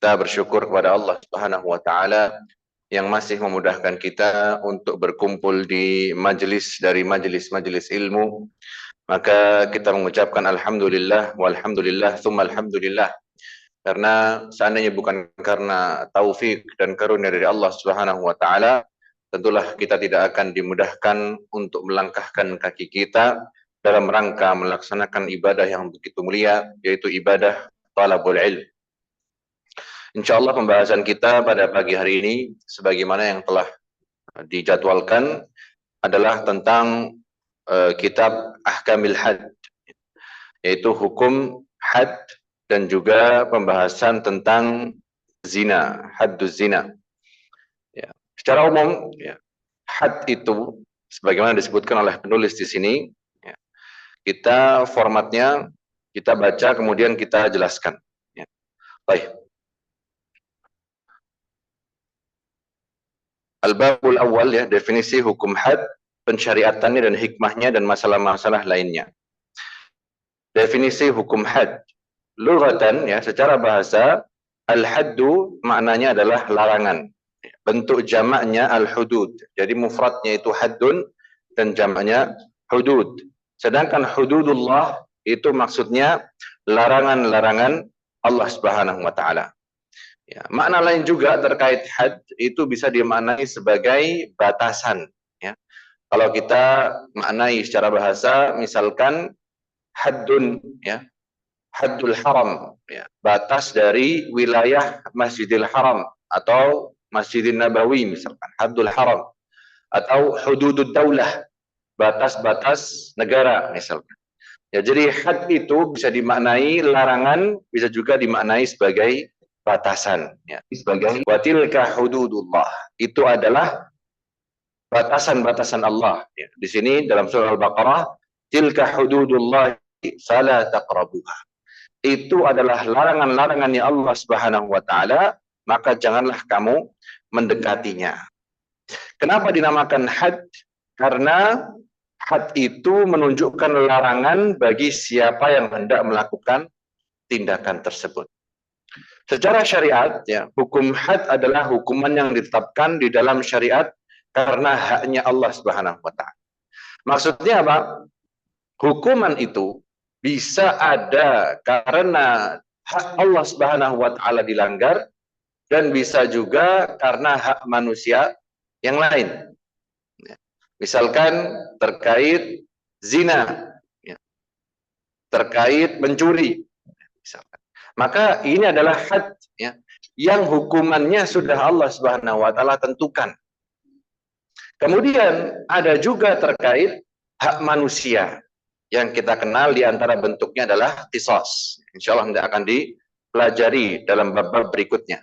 Kita bersyukur kepada Allah Subhanahu wa taala yang masih memudahkan kita untuk berkumpul di majelis dari majelis-majelis ilmu. Maka kita mengucapkan alhamdulillah walhamdulillah tsumma alhamdulillah. Karena seandainya bukan karena taufik dan karunia dari Allah Subhanahu wa taala, tentulah kita tidak akan dimudahkan untuk melangkahkan kaki kita dalam rangka melaksanakan ibadah yang begitu mulia, yaitu ibadah talabul ilm. Insyaallah pembahasan kita pada pagi hari ini sebagaimana yang telah dijadwalkan adalah tentang kitab Ahkamil Had, yaitu hukum had dan juga pembahasan tentang zina, hadduz zina. Ya. Secara umum, ya, had itu sebagaimana disebutkan oleh penulis di sini, ya, kita formatnya kita baca kemudian kita jelaskan. Ya. Baik. Al-babul awal, ya, definisi hukum had, pensyariatannya dan hikmahnya dan masalah-masalah lainnya. Definisi hukum had. Lughatan, ya, secara bahasa, al-haddu maknanya adalah larangan. Bentuk jamaknya al-hudud. Jadi mufradnya itu haddun dan jamaknya hudud. Sedangkan hududullah itu maksudnya larangan-larangan Allah Subhanahu wa taala. Ya, makna lain juga terkait had itu bisa dimaknai sebagai batasan. Ya. Kalau kita maknai secara bahasa, misalkan haddun, ya, haddul haram, ya, batas dari wilayah Masjidil Haram atau Masjidil Nabawi misalkan, haddul haram, atau hududud daulah, batas-batas negara misalkan. Ya, jadi had itu bisa dimaknai larangan, bisa juga dimaknai sebagai batasan, ya, sebagai watilka hududullah, itu adalah batasan-batasan Allah. Ya, di sini dalam surah Al-Baqarah, tilka hududullah fala taqrabuha, itu adalah larangan-larangannya Allah Subhanahu wa taala, maka janganlah kamu mendekatinya. Kenapa dinamakan had? Karena had itu menunjukkan larangan bagi siapa yang hendak melakukan tindakan tersebut. Secara syariat, ya, hukum had adalah hukuman yang ditetapkan di dalam syariat karena haknya Allah Subhanahu wa taala. Maksudnya apa? Hukuman itu bisa ada karena hak Allah Subhanahu wa taala dilanggar dan bisa juga karena hak manusia yang lain. Misalkan terkait zina, ya, terkait mencuri, misalkan. Maka ini adalah had, ya, yang hukumannya sudah Allah Subhanahu wa taala tentukan. Kemudian ada juga terkait hak manusia yang kita kenal di antara bentuknya adalah qisas. Insyaallah tidak akan dipelajari dalam bab-bab berikutnya.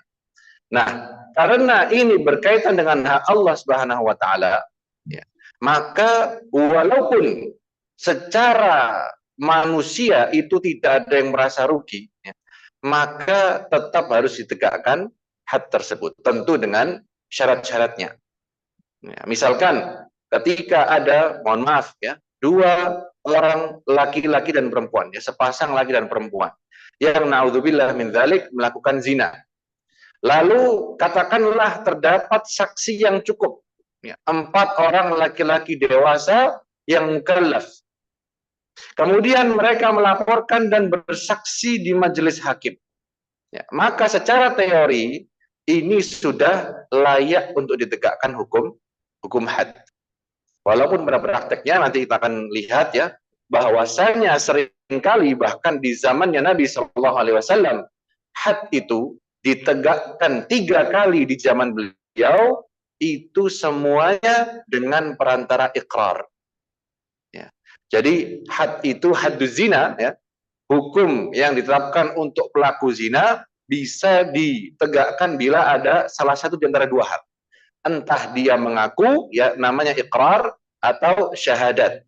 Nah, karena ini berkaitan dengan hak Allah Subhanahu wa taala, ya, maka walaupun secara manusia itu tidak ada yang merasa rugi, ya, maka tetap harus ditegakkan had tersebut, tentu dengan syarat-syaratnya. Ya, misalkan ketika ada, mohon maaf, ya, dua orang laki-laki dan perempuan, ya, sepasang laki dan perempuan yang naudzubillah min dzalik melakukan zina. Lalu katakanlah terdapat saksi yang cukup, ya, 4 orang laki-laki dewasa yang mukallaf. Kemudian mereka melaporkan dan bersaksi di majelis hakim. Ya, maka secara teori ini sudah layak untuk ditegakkan hukum had. Walaupun pada prakteknya nanti kita akan lihat, ya, bahwasanya seringkali bahkan di zamannya Nabi SAW had itu ditegakkan 3 kali di zaman beliau, itu semuanya dengan perantara ikrar. Ya. Jadi had itu hadduz zina, ya, hukum yang ditetapkan untuk pelaku zina bisa ditegakkan bila ada salah satu di antara 2 hal. Entah dia mengaku, ya, namanya ikrar, atau syahadat,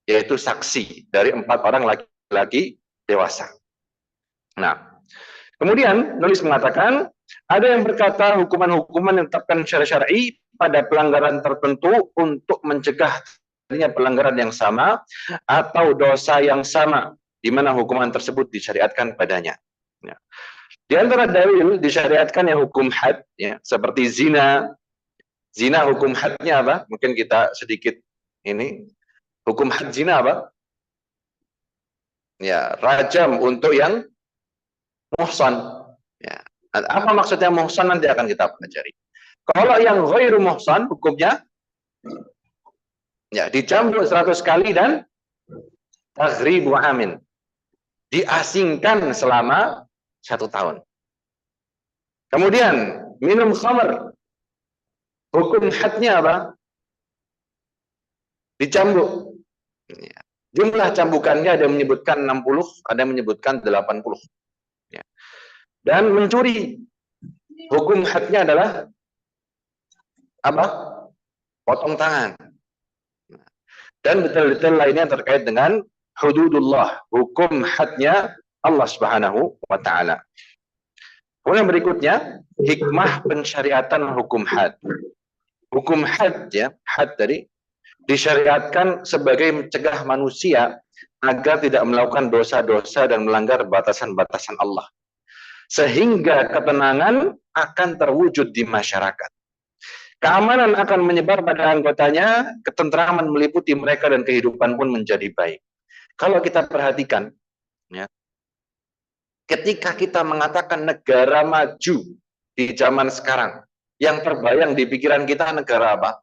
yaitu saksi dari 4 orang laki-laki dewasa. Nah, kemudian nulis mengatakan ada yang berkata hukuman-hukuman yang ditetapkan secara syar'i pada pelanggaran tertentu untuk mencegah terjadinya pelanggaran yang sama atau dosa yang sama, di mana hukuman tersebut disyariatkan padanya. Ya. Di antara dalil disyariatkan yang hukum had, ya, seperti zina. Zina hukum hadnya apa? Mungkin kita sedikit ini. Hukum had zina apa? Ya, rajam untuk yang muhsan. Ya. Apa maksudnya muhsan nanti akan kita pelajari. Kalau yang ghairu muhsan hukumnya ya dicambuk 100 kali dan taghribu amin. Diasingkan selama 1 tahun. Kemudian minum khamr. Hukum hadnya apa? Dicambuk. Ya. Jumlah cambukannya ada yang menyebutkan 60, ada yang menyebutkan 80. Ya. Dan mencuri. Hukum hadnya adalah apa? Potong tangan. Dan detail-detail lainnya terkait dengan hududullah, hukum hadnya Allah Subhanahu wa taala. Kemudian berikutnya, hikmah pensyariatan hukum had. Hukum had, ya, had tadi disyariatkan sebagai mencegah manusia agar tidak melakukan dosa-dosa dan melanggar batasan-batasan Allah. Sehingga ketenangan akan terwujud di masyarakat. Keamanan akan menyebar pada anggotanya, ketentraman meliputi mereka dan kehidupan pun menjadi baik. Kalau kita perhatikan, ya, ketika kita mengatakan negara maju di zaman sekarang, yang terbayang di pikiran kita negara apa?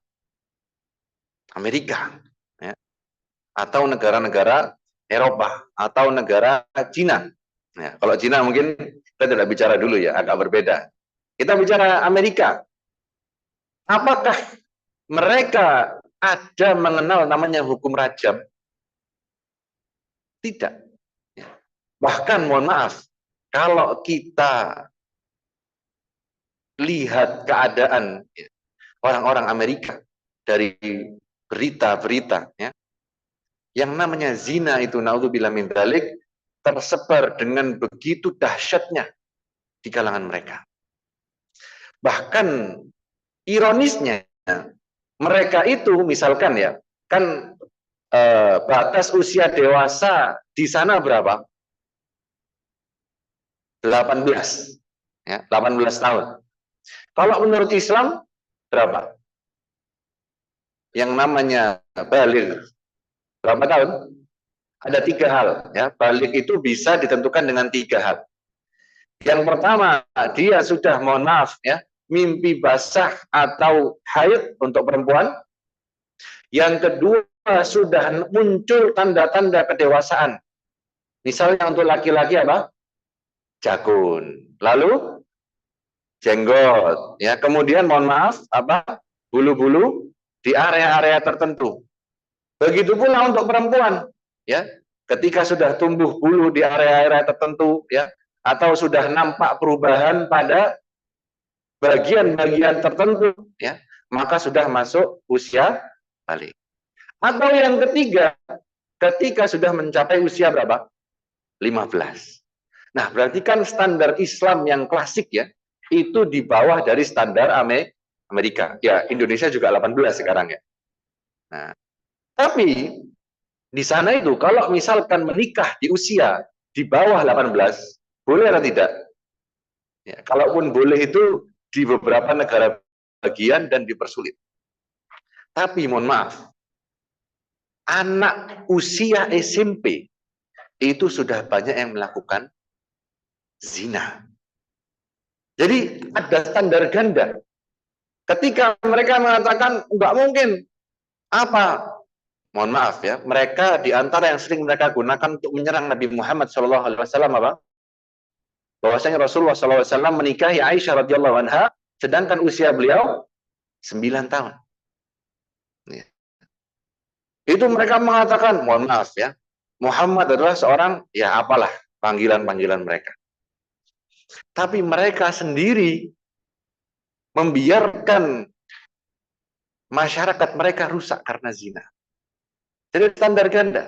Amerika, ya, atau negara-negara Eropa, atau negara Cina. Ya, kalau Cina mungkin kita tidak bicara dulu ya, agak berbeda. Kita bicara Amerika. Apakah mereka ada mengenal namanya hukum rajam? Tidak. Bahkan mohon maaf, kalau kita lihat keadaan orang-orang Amerika dari berita-berita, ya, yang namanya zina itu, naudzubillah min dzalik, tersebar dengan begitu dahsyatnya di kalangan mereka. Bahkan ironisnya, mereka itu misalkan ya, kan batas usia dewasa di sana berapa? 18. Ya, 18 tahun. Kalau menurut Islam berapa? Yang namanya baligh. Berapa tahun? Ada 3 hal. Ya, baligh itu bisa ditentukan dengan 3 hal. Yang pertama, dia sudah, mohon maaf ya, mimpi basah atau haid untuk perempuan. Yang kedua, sudah muncul tanda-tanda kedewasaan. Misalnya untuk laki-laki apa? Jakun. Lalu jenggot. Ya, kemudian mohon maaf apa? Bulu-bulu di area-area tertentu. Begitu pula untuk perempuan, ya. Ketika sudah tumbuh bulu di area-area tertentu, ya, atau sudah nampak perubahan pada bagian-bagian tertentu, ya, maka sudah masuk usia balik. Atau yang ketiga, ketika sudah mencapai usia berapa? 15. Nah, berarti kan standar Islam yang klasik ya, itu di bawah dari standar Amerika. Ya, Indonesia juga 18 sekarang ya. Nah, tapi di sana itu kalau misalkan menikah di usia di bawah 18, boleh atau tidak? Ya, kalaupun boleh itu di beberapa negara bagian dan dipersulit. Tapi mohon maaf, anak usia SMP itu sudah banyak yang melakukan zina. Jadi ada standar ganda. Ketika mereka mengatakan nggak mungkin, apa? Mohon maaf ya, mereka di antara yang sering mereka gunakan untuk menyerang Nabi Muhammad SAW apa? Bahwasanya Rasulullah SAW menikahi Aisyah radhiyallahu anha, sedangkan usia beliau 9 tahun. Ya. Itu mereka mengatakan, mohon maaf ya, Muhammad adalah seorang, ya apalah panggilan-panggilan mereka. Tapi mereka sendiri membiarkan masyarakat mereka rusak karena zina. Jadi standar ganda.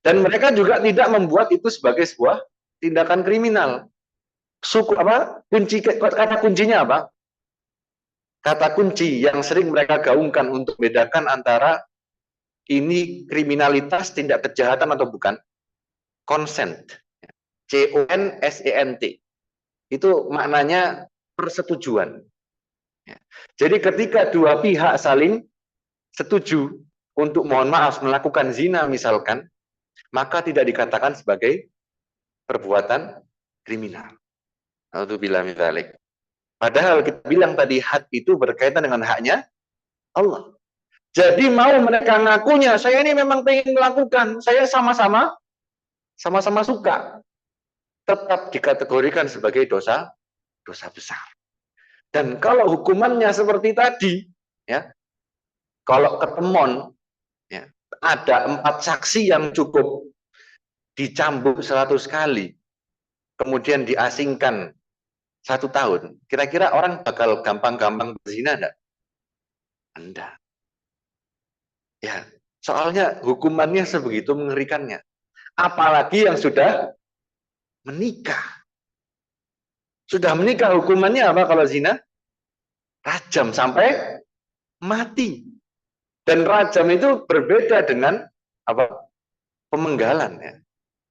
Dan mereka juga tidak membuat itu sebagai sebuah tindakan kriminal. Suku apa? Kata kuncinya apa? Kata kunci yang sering mereka gaungkan untuk membedakan antara ini kriminalitas, tindak kejahatan atau bukan. Consent. CONSENT. Itu maknanya persetujuan. Ya. Jadi ketika dua pihak saling setuju untuk mohon maaf melakukan zina misalkan, maka tidak dikatakan sebagai perbuatan kriminal. Alhamdulillah minzalik. Padahal kita bilang tadi had itu berkaitan dengan haknya Allah. Jadi mau mereka ngakunya, saya ini memang pengen melakukan, saya sama-sama suka, tetap dikategorikan sebagai dosa besar. Dan kalau hukumannya seperti tadi, ya, kalau ketemon, ya, ada 4 saksi yang cukup dicambuk 100 kali, kemudian diasingkan 1 tahun, kira-kira orang bakal gampang-gampang berzina enggak? Enggak. Ya, soalnya hukumannya sebegitu mengerikannya. Apalagi yang sudah menikah. Sudah menikah hukumannya apa kalau zina? Rajam sampai mati. Dan rajam itu berbeda dengan apa? Pemenggalan ya.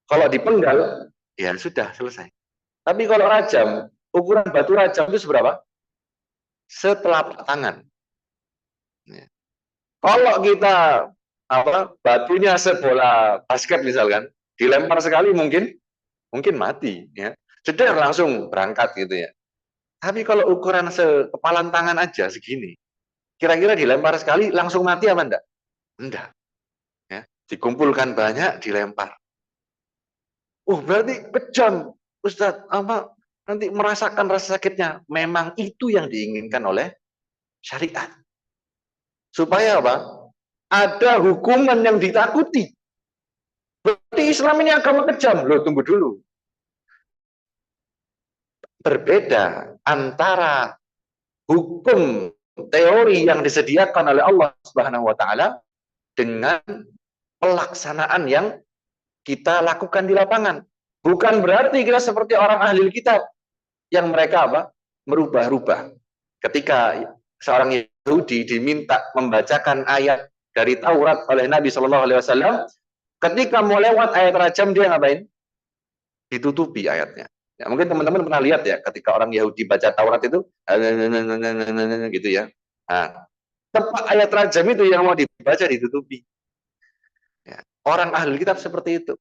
Kalau dipenggal ya sudah selesai. Tapi kalau rajam, ukuran batu rajam itu seberapa? Setelapak tangan. Ya. Kalau kita batunya sebola basket misalkan, dilempar sekali mungkin mati ya. Ceder langsung berangkat gitu ya. Tapi kalau ukuran sekepalan tangan aja segini, kira-kira dilempar sekali langsung mati apa enggak? Enggak. Ya, dikumpulkan banyak dilempar. Berarti kejam, Ustadz. Nanti merasakan rasa sakitnya. Memang itu yang diinginkan oleh syariat. Supaya apa? Ada hukuman yang ditakuti. Berarti Islam ini agama kejam. Loh, tunggu dulu. Berbeda antara hukum teori yang disediakan oleh Allah Subhanahu wa taala dengan pelaksanaan yang kita lakukan di lapangan. Bukan berarti kita seperti orang ahli kitab yang mereka merubah-rubah. Ketika seorang Yahudi diminta membacakan ayat dari Taurat oleh Nabi Shallallahu Alaihi Wasallam, ketika mau lewat ayat rajam dia ngapain? Ditutupi ayatnya. Ya, mungkin teman-teman pernah lihat ya, ketika orang Yahudi baca Taurat itu, gitu ya. Nah, tepat ayat rajam itu yang mau dibaca ditutupi. Ya, orang ahli kitab seperti itu.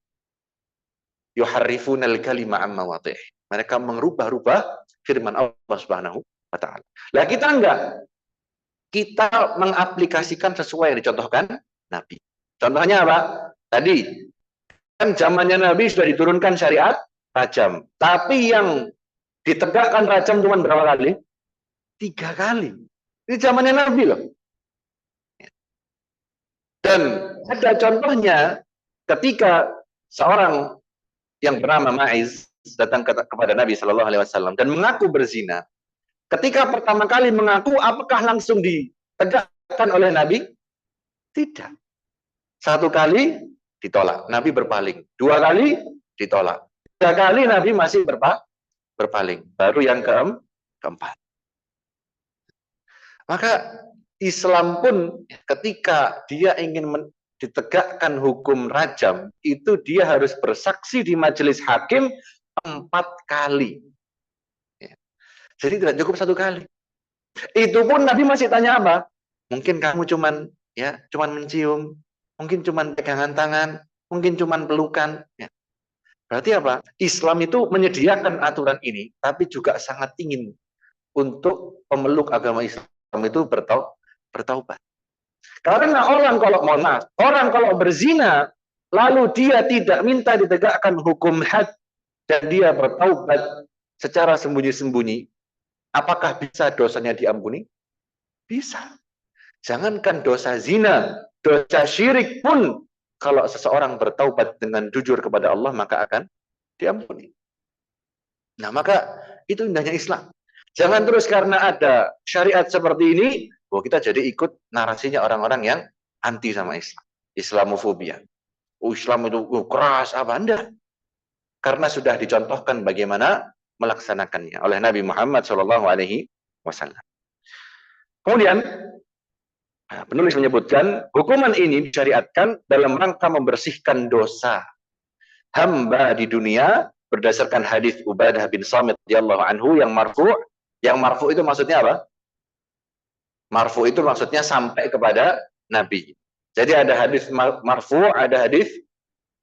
Yuharrifunal kalima amma wadih. Mereka mengubah-ubah firman Allah Subhanahu wa taala. Lah kita enggak. Kita mengaplikasikan sesuai yang dicontohkan Nabi. Contohnya apa? Tadi kan zamannya Nabi sudah diturunkan syariat rajam. Tapi yang ditegakkan rajam cuma berapa kali? 3 kali. Ini zamannya Nabi loh. Dan ada contohnya ketika seorang yang bernama Ma'iz datang kepada Nabi Shallallahu Alaihi Wasallam dan mengaku berzina. Ketika pertama kali mengaku, apakah langsung ditegakkan oleh Nabi? Tidak. 1 kali ditolak, Nabi berpaling. 2 kali ditolak. 3 kali Nabi masih berpaling. Baru yang keempat. Maka Islam pun ketika dia ingin ditegakkan hukum rajam, itu dia harus bersaksi di majelis hakim 4 kali. Jadi tidak cukup 1 kali. Itu pun Nabi masih tanya apa? Mungkin kamu cuman mencium, mungkin cuman pegangan tangan, mungkin cuman pelukan. Ya. Berarti apa? Islam itu menyediakan aturan ini, tapi juga sangat ingin untuk pemeluk agama Islam itu bertaubat. Karena orang kalau berzina, lalu dia tidak minta ditegakkan hukum had dan dia bertaubat secara sembunyi-sembunyi, apakah bisa dosanya diampuni? Bisa. Jangankan dosa zina, dosa syirik pun kalau seseorang bertaubat dengan jujur kepada Allah maka akan diampuni. Nah, maka itu indahnya Islam. Jangan terus karena ada syariat seperti ini, kita jadi ikut narasinya orang-orang yang anti sama Islam. Islamofobia. Islam itu keras apa? Enggak. Karena sudah dicontohkan bagaimana melaksanakannya oleh Nabi Muhammad SAW. Kemudian penulis menyebutkan hukuman ini disyariatkan dalam rangka membersihkan dosa hamba di dunia, berdasarkan hadis Ubadah bin Samit radhiyallahu anhu yang marfu'. Yang marfu' itu maksudnya apa? Marfu' itu maksudnya sampai kepada Nabi. Jadi ada hadis marfu', ada hadis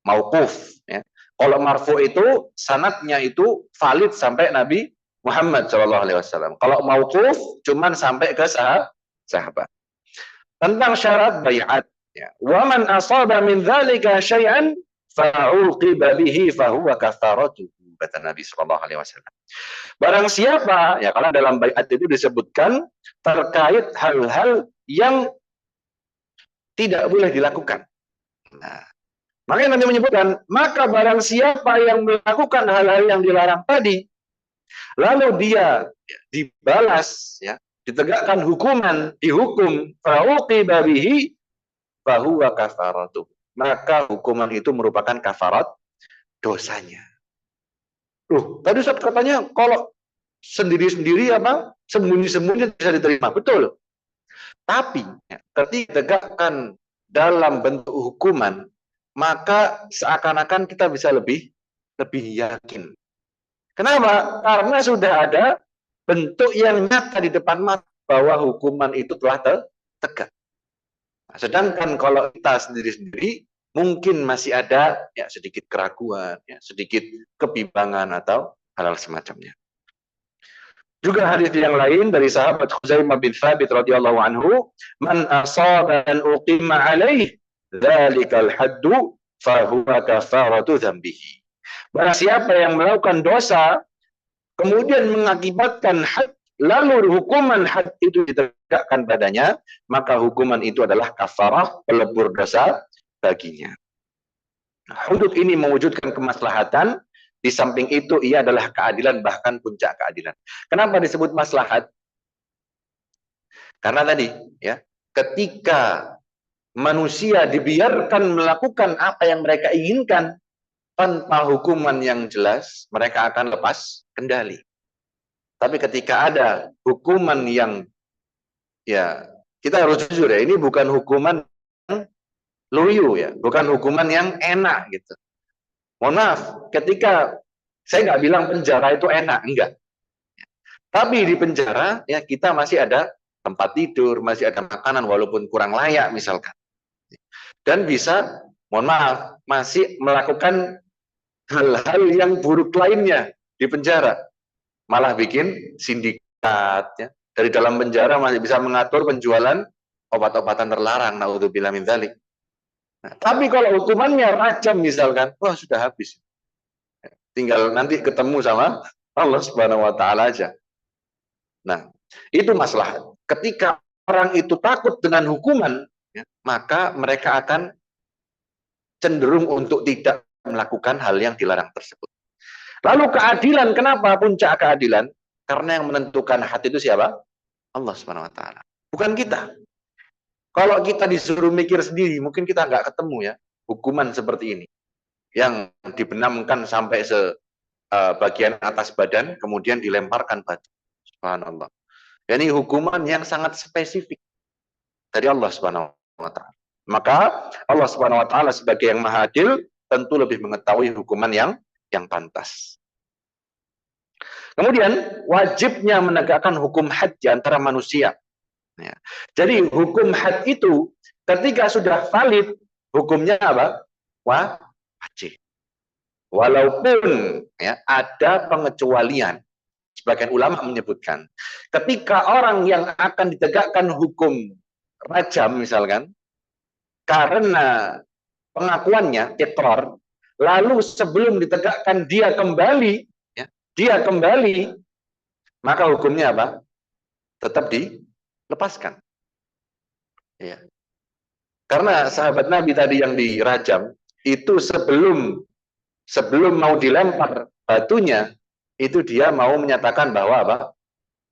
mauquf, ya. Kalau marfu itu sanadnya itu valid sampai Nabi Muhammad SAW. Kalau mauquf cuman sampai ke sahabat. Tentang syarat bai'at, ya. Wa man asaba min dzalika syai'an fa'uqiba bihi fahuwa kafaratuhu, kata Nabi SAW. Barang siapa, ya, kalau dalam bai'at itu disebutkan terkait hal-hal yang tidak boleh dilakukan. Nah, makanya Nabi menyebutkan, maka barang siapa yang melakukan hal-hal yang dilarang tadi, lalu dia dibalas, ya, ditegakkan hukuman, dihukum, fa'uqiba bihi fahuwa kafaratuh, maka hukuman itu merupakan kafarat dosanya. Tadi Ustaz katanya kalau sendiri-sendiri apa, sembunyi-sembunyi bisa diterima, betul. Tapi ya, ketika ditegakkan dalam bentuk hukuman, maka seakan-akan kita bisa lebih yakin. Kenapa? Karena sudah ada bentuk yang nyata di depan mata bahwa hukuman itu telah tegak. Nah, sedangkan kalau kita sendiri-sendiri mungkin masih ada ya sedikit keraguan, ya, sedikit kebimbangan atau hal-hal semacamnya. Juga hadis yang lain dari sahabat Khuzaimah bin Thabit radhiyallahu anhu, man asaba an uqima alaih dzalikal haddu fa huwa kafaratu dzambihi. Barang siapa yang melakukan dosa kemudian mengakibatkan had, lalu hukuman had itu ditegakkan padanya, maka hukuman itu adalah kafarah, pelebur dosa baginya. Hudud ini mewujudkan kemaslahatan. Di samping itu ia adalah keadilan, bahkan puncak keadilan. Kenapa disebut maslahat? Karena tadi ya, ketika manusia dibiarkan melakukan apa yang mereka inginkan tanpa hukuman yang jelas, mereka akan lepas kendali. Tapi ketika ada hukuman yang, ya, kita harus jujur ya, ini bukan hukuman yang loyo ya, bukan hukuman yang enak gitu. Mohon maaf, ketika saya nggak bilang penjara itu enak, enggak. Tapi di penjara ya kita masih ada tempat tidur, masih ada makanan walaupun kurang layak misalkan. Dan bisa, mohon maaf, masih melakukan hal-hal yang buruk lainnya di penjara. Malah bikin sindikat ya. Dari dalam penjara masih bisa mengatur penjualan obat-obatan terlarang, naudzubillah min dzalik. Nah, tapi kalau hukumannya rajam misalkan, wah sudah habis. Tinggal nanti ketemu sama Allah Subhanahu wa taala aja. Nah, itu maslahat. Ketika orang itu takut dengan hukuman, ya, maka mereka akan cenderung untuk tidak melakukan hal yang dilarang tersebut. Lalu keadilan, kenapa puncak keadilan? Karena yang menentukan hati itu siapa? Allah Subhanahu wa taala. Bukan kita. Kalau kita disuruh mikir sendiri, mungkin kita nggak ketemu ya hukuman seperti ini. Yang dibenamkan sampai bagian atas badan, kemudian dilemparkan batu. Subhanallah. Ini hukuman yang sangat spesifik dari Allah Subhanahu wa taala. Maka Allah Subhanahu wa taala sebagai yang Maha Adil tentu lebih mengetahui hukuman yang pantas. Kemudian wajibnya menegakkan hukum had di antara manusia. Ya. Jadi hukum had itu ketika sudah valid, hukumnya apa? Wajib. Walaupun ya, ada pengecualian. Sebagian ulama menyebutkan, ketika orang yang akan ditegakkan hukum rajam misalkan, karena pengakuannya iqrar, lalu sebelum ditegakkan dia kembali, ya, maka hukumnya apa? Tetap dilepaskan. Ya. Karena sahabat Nabi tadi yang dirajam itu sebelum mau dilempar batunya, itu dia mau menyatakan bahwa apa?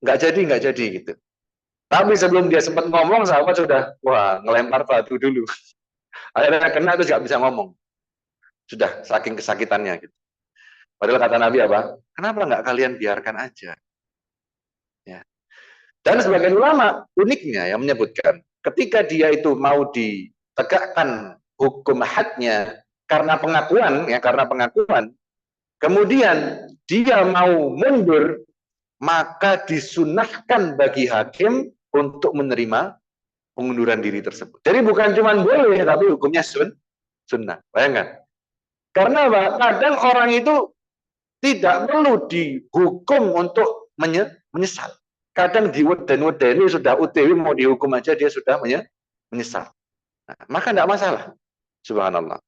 Nggak jadi gitu. Tapi sebelum dia sempat ngomong, sahabat sudah ngelempar batu dulu. Akhirnya kena terus nggak bisa ngomong. Sudah saking kesakitannya gitu. Padahal kata Nabi apa? Kenapa nggak kalian biarkan aja? Ya. Dan sebagian ulama uniknya yang menyebutkan, ketika dia itu mau ditegakkan hukum hadnya karena pengakuan, kemudian dia mau mundur, maka disunahkan bagi hakim untuk menerima pengunduran diri tersebut. Jadi bukan cuma boleh, tapi hukumnya sunnah. Bayangkan. Karena apa? Kadang orang itu tidak perlu dihukum untuk menyesal. Kadang diweden-wedeni sudah UTW mau dihukum aja dia sudah menyesal. Nah, maka tidak masalah. Subhanallah.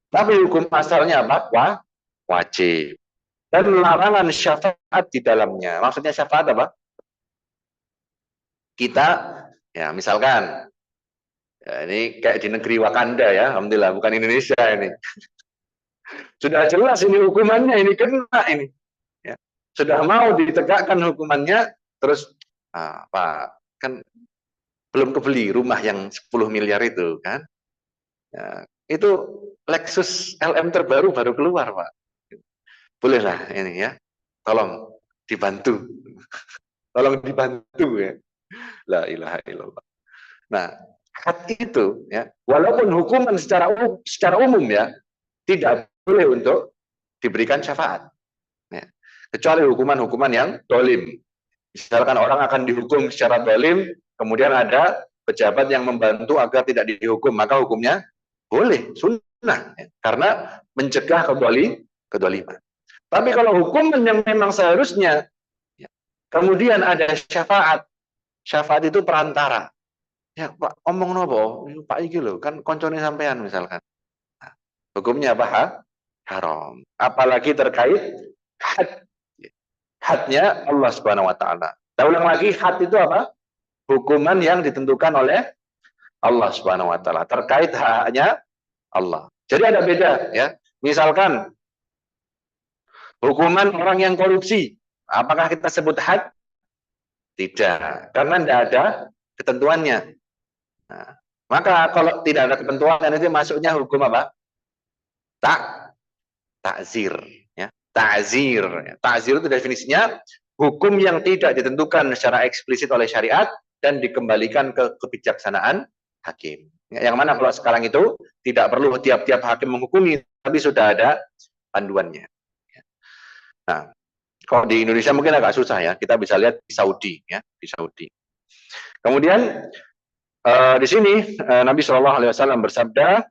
Tapi hukum asalnya apa? Wajib. Dan larangan syafaat di dalamnya. Maksudnya syafaat apa? Kita, ya misalkan, ya ini kayak di negeri Wakanda ya, alhamdulillah, bukan Indonesia ini. Sudah jelas ini hukumannya, ini kena ini. Ya. Sudah mau ditegakkan hukumannya, terus Pak, kan belum kebeli rumah yang 10 miliar itu kan. Ya, itu Lexus LM terbaru baru keluar, Pak. Bolehlah ini ya. Tolong dibantu. Tolong dibantu ya. La ilaha illallah. Nah, had itu ya, walaupun hukuman secara umum ya tidak boleh untuk diberikan syafaat. Ya. Kecuali hukuman-hukuman yang dolim. Misalkan orang akan dihukum secara dolim, kemudian ada pejabat yang membantu agar tidak dihukum, maka hukumnya boleh, sunnah. Ya. Karena mencegah kedoliman. Tapi kalau hukuman yang memang seharusnya, ya, kemudian ada syafaat itu perantara. Ya Pak, omong nopo, Pak iki lho, kan koncone sampean misalkan. Nah, hukumnya apa? Haram. Apalagi terkait had. Hadnya Allah Subhanahu wa taala. Kita ulang lagi, had itu apa? Hukuman yang ditentukan oleh Allah Subhanahu wa taala terkait haknya Allah. Jadi ada beda ya. Misalkan hukuman orang yang korupsi, apakah kita sebut had? Tidak, karena tidak ada ketentuannya. Nah, maka kalau tidak ada ketentuan itu masuknya hukum apa? Takzir. Ya. Ta'zir. Ta'zir itu definisinya hukum yang tidak ditentukan secara eksplisit oleh syariat dan dikembalikan ke kebijaksanaan hakim. Yang mana kalau sekarang itu tidak perlu tiap-tiap hakim menghukumi, tapi sudah ada panduannya. Nah, kalau di Indonesia mungkin agak susah ya. Kita bisa lihat di Saudi, ya, di Saudi. Kemudian di sini Nabi Shallallahu Alaihi Wasallam bersabda,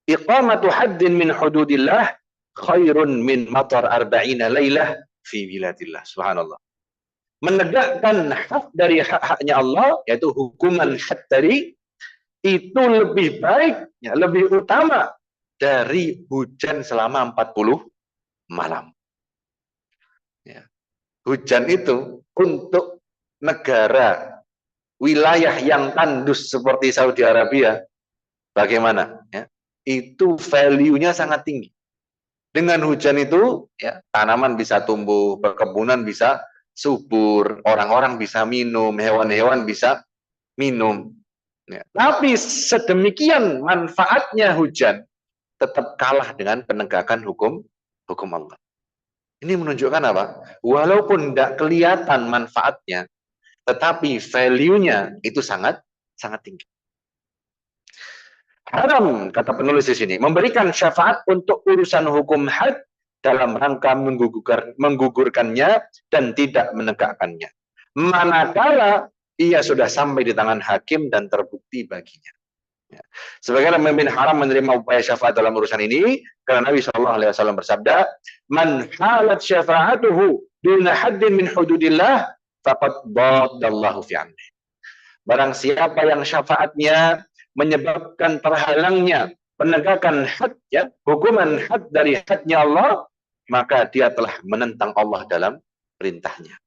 "Iqamatu haddin min hududillah khairun min matar arba'ina lailah fi biladillah." Subhanallah. Menegakkan hak dari hak-haknya Allah, yaitu hukuman had tadi, itu lebih baik, ya, lebih utama dari hujan selama 40 malam. Ya. Hujan itu untuk negara wilayah yang tandus seperti Saudi Arabia, bagaimana? Ya, itu value-nya sangat tinggi. Dengan hujan itu, ya, tanaman bisa tumbuh, perkebunan bisa subur, orang-orang bisa minum, hewan-hewan bisa minum. Ya. Tapi sedemikian manfaatnya hujan tetap kalah dengan penegakan hukum Allah. Ini menunjukkan apa? Walaupun tidak kelihatan manfaatnya, tetapi value-nya itu sangat tinggi. Haram, kata penulis di sini, memberikan syafaat untuk urusan hukum had dalam rangka menggugurkannya dan tidak menegakkannya. Manakala ia sudah sampai di tangan hakim dan terbukti baginya. Ya. Sebagian pemimpin haram menerima upaya syafaat dalam urusan ini karena Nabi Shallallahu Alaihi Wasallam bersabda, "Man halat syafa'atuhu duna haddin min hududillah, faqad dhaddallahu fi amri." Barang siapa yang syafaatnya menyebabkan terhalangnya penegakan had, ya, hukuman had dari hadnya Allah, maka dia telah menentang Allah dalam perintahnya.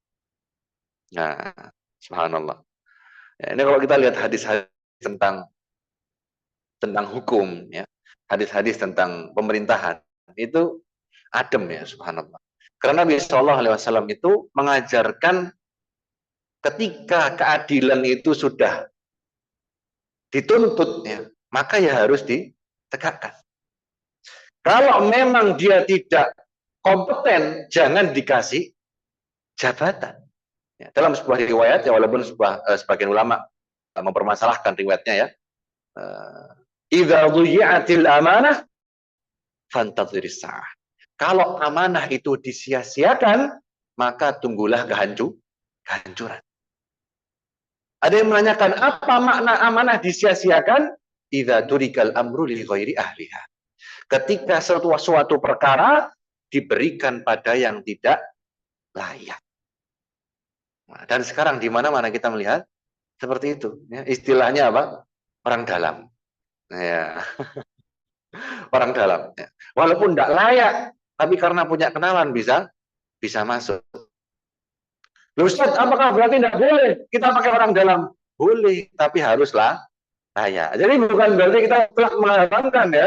Nah, subhanallah. Ya, ini kalau kita lihat hadis-hadis tentang hukum, ya, hadis-hadis tentang pemerintahan, itu adem ya, subhanallah. Karena Nabi Shallallahu Alaihi Wasallam itu mengajarkan ketika keadilan itu sudah dituntut, ya, maka ya harus ditegakkan. Kalau memang dia tidak kompeten, jangan dikasih jabatan. Ya, dalam sebuah riwayat, ya, walaupun sebagian ulama mempermasalahkan riwayatnya, ya, idza dhuyi'atil amanah fantadhiris sa'ah. Kalau amanah itu disia-siakan, maka tunggulah kehancuran. Ada yang menanyakan, apa makna amanah disia-siakan? Idza turikal amru li ghairi ahliha. Ketika suatu perkara diberikan pada yang tidak layak. Nah, dan sekarang di mana-mana kita melihat seperti itu. Ya, istilahnya apa? Orang dalam. Ya, orang dalam. Ya. Walaupun tidak layak, tapi karena punya kenalan bisa masuk. Loh Ustaz, apakah berarti tidak boleh kita pakai orang dalam? Boleh, tapi haruslah layak. Jadi bukan berarti kita telah mengharamkan ya.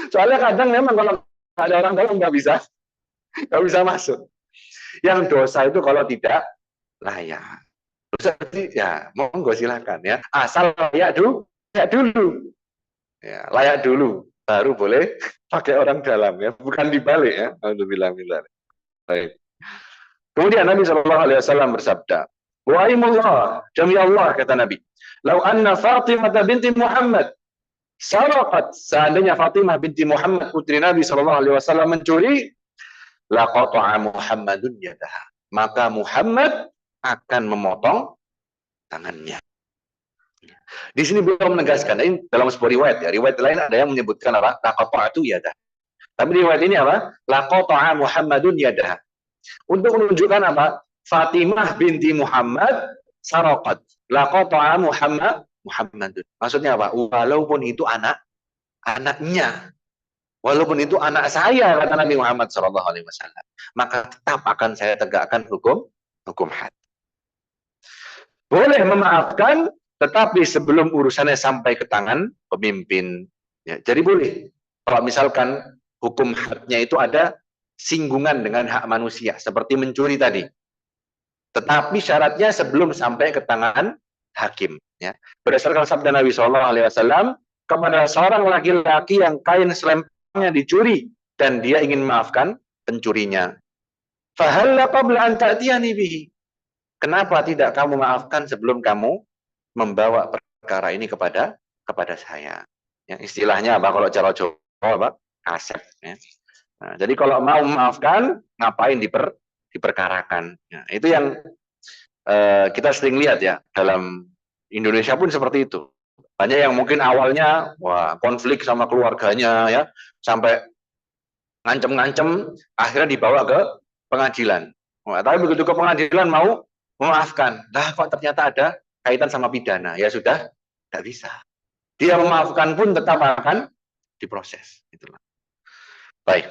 Soalnya kadang memang kalau ada orang dalam nggak bisa masuk. Yang dosa itu kalau tidak layak. Dosa ya monggo silakan ya. Asal layak dulu, layak dulu, baru boleh pakai orang dalam ya, bukan dibalik ya. Alhamdulillah. Baik. Kemudian Nabi Shallallahu Alaihi Wasallam bersabda, "Wahimullah, demi Allah kata Nabi, lau anna Fatimah binti Muhammad saraqat, seandainya Fatimah binti Muhammad putri Nabi Shallallahu Alaihi Wasallam mencuri, laqata'a Muhammadun yadaha, maka Muhammad akan memotong tangannya." Di sini belum menegaskan, ini dalam sebuah riwayat ya. Riwayat lain ada yang menyebutkan apa? Laqata'atu yadaha. Tapi riwayat ini apa? Laqata'a Muhammadun yadaha. Untuk menunjukkan apa? Fatimah binti Muhammad saraqat. Laqata'a Muhammadun. Maksudnya apa? Walaupun itu anaknya. Walaupun itu anak saya, kata Nabi Muhammad SAW, maka tetap akan saya tegakkan hukum had. Boleh memaafkan, tetapi sebelum urusannya sampai ke tangan pemimpin. Ya, jadi boleh. Kalau misalkan hukum hadnya itu ada singgungan dengan hak manusia, seperti mencuri tadi. Tetapi syaratnya sebelum sampai ke tangan hakim. Ya. Berdasarkan sabda Nabi SAW, kepada seorang laki-laki yang kain selempangnya dicuri dan dia ingin memaafkan pencurinya. Fahalla qabla an ta'tiyani bihi. Kenapa tidak kamu maafkan sebelum kamu membawa perkara ini kepada saya? Ya, istilahnya apa kalau cara Jawa apa? Aset. Ya. Nah, jadi kalau mau memaafkan, ngapain diperkarakan? Nah, itu yang kita sering lihat ya dalam Indonesia pun seperti itu. Banyak yang mungkin awalnya konflik sama keluarganya ya, sampai ngancem-ngancem, akhirnya dibawa ke pengadilan. Tapi begitu ke pengadilan mau memaafkan, kok ternyata ada kaitan sama pidana, ya sudah, tidak bisa. Dia memaafkan pun tetap akan diproses. Itulah. Baik.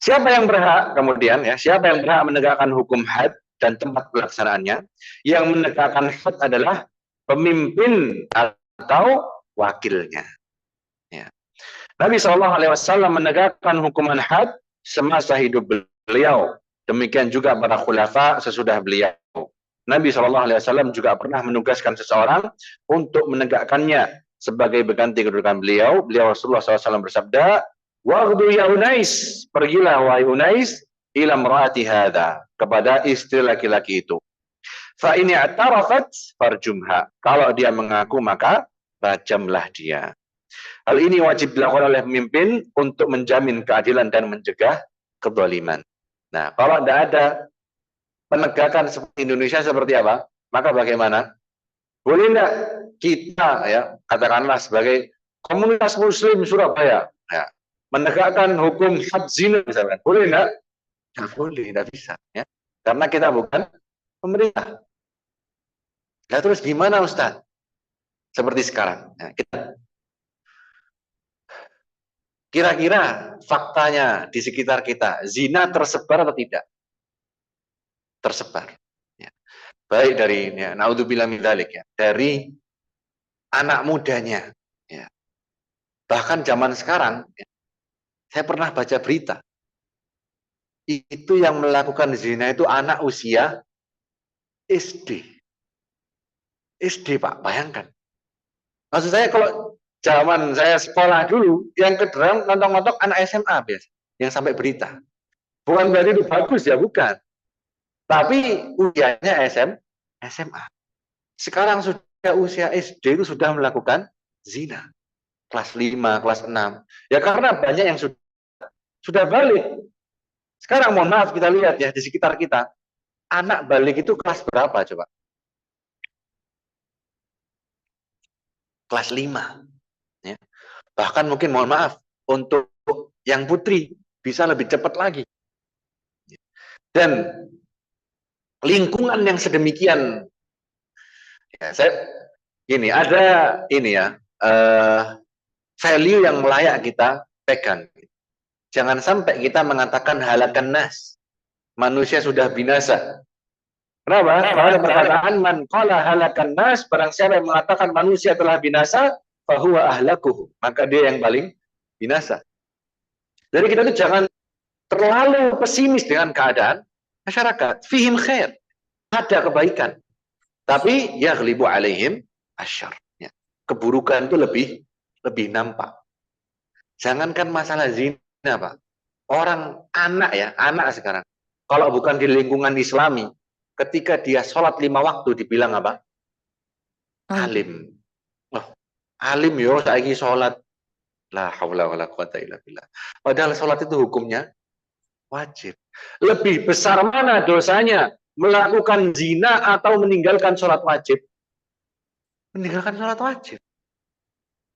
Siapa yang berhak kemudian ya? Siapa yang berhak menegakkan hukum had dan tempat pelaksanaannya? Yang menegakkan had adalah pemimpin atau wakilnya. Ya. Nabi SAW menegakkan hukuman had semasa hidup beliau. Demikian juga para khulafa sesudah beliau. Nabi SAW juga pernah menugaskan seseorang untuk menegakkannya sebagai berganti kedudukan beliau. Beliau Rasulullah SAW bersabda, "Waghdu ya Unais, pergilah wahai Unais ila imraati hadza, kepada istri laki-laki itu. Fa in i'tarafat farjumha, kalau dia mengaku maka rajamlah dia." Hal ini wajib dilakukan oleh pemimpin untuk menjamin keadilan dan mencegah kezaliman. Nah, kalau tidak ada penegakan seperti Indonesia seperti apa, maka bagaimana? Boleh tidak kita ya katakanlah sebagai komunitas Muslim Surabaya ya, menegakkan hukum had zina misalkan, boleh tidak? Tidak boleh, tidak bisa ya, karena kita bukan pemerintah. Nah, terus gimana Ustaz? Seperti sekarang ya, kita kira-kira faktanya di sekitar kita, zina tersebar atau tidak? Tersebar. Ya. Baik dari ya, naudzubillah min dzalik ya, dari anak mudanya. Ya. Bahkan zaman sekarang, ya, saya pernah baca berita, itu yang melakukan zina itu anak usia SD. SD Pak, bayangkan. Maksud saya kalau zaman saya sekolah dulu, yang kederam nonton-nonton anak SMA biasa, yang sampai berita. Bukan berarti itu bagus ya, bukan. Tapi usianya SMA. Sekarang sudah usia SD itu sudah melakukan zina. Kelas 5, kelas 6. Ya karena banyak yang sudah sudah balik. Sekarang mohon maaf kita lihat ya di sekitar kita, anak balik itu kelas berapa coba? Kelas 5. Ya. Bahkan mungkin mohon maaf, untuk yang putri bisa lebih cepat lagi. Dan lingkungan yang sedemikian, ya, saya gini, ada ini ya, value yang layak kita pegang. Jangan sampai kita mengatakan halakan nas, manusia sudah binasa. Kenapa? Karena ada perkataan man qala halakan nas, barang siapa yang mengatakan manusia telah binasa, fahuwa ahlakuh, maka dia yang paling binasa. Jadi kita itu jangan terlalu pesimis dengan keadaan masyarakat. Fihim khair, ada kebaikan. Tapi yaghlibu alaihim asyar. Ya. Keburukan itu lebih nampak. Jangankan masalah zina, Pak. Orang anak ya, anak sekarang. Kalau bukan di lingkungan Islami, ketika dia sholat 5 waktu dibilang apa? Alim. Oh, alim yo saiki sholat. La haula wala quwata illa billah. Padahal sholat itu hukumnya wajib. Lebih besar mana dosanya? Melakukan zina atau meninggalkan sholat wajib? Meninggalkan sholat wajib.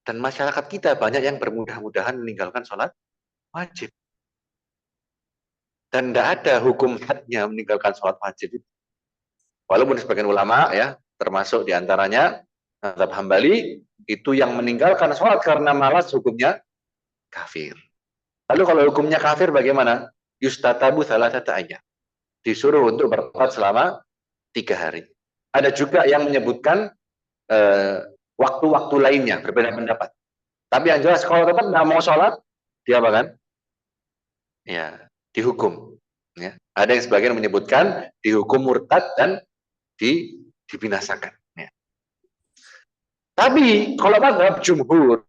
Dan masyarakat kita banyak yang bermudah-mudahan meninggalkan sholat wajib. Dan tidak ada hukum hadnya meninggalkan sholat wajib. Walaupun sebagian ulama ya, termasuk diantaranya mazhab Hambali, itu yang meninggalkan sholat karena malas hukumnya kafir. Lalu kalau hukumnya kafir bagaimana? Yustatabu salasata ayyam. Disuruh untuk bertobat selama 3 hari. Ada juga yang menyebutkan waktu-waktu lainnya, berbeda pendapat. Tapi yang jelas kalau tetap nggak mau sholat, dia apa kan? Ya, dihukum. Ya. Ada yang sebagian menyebutkan dihukum murtad dan dibinasakan. Ya. Tapi kalau mazhab jumhur,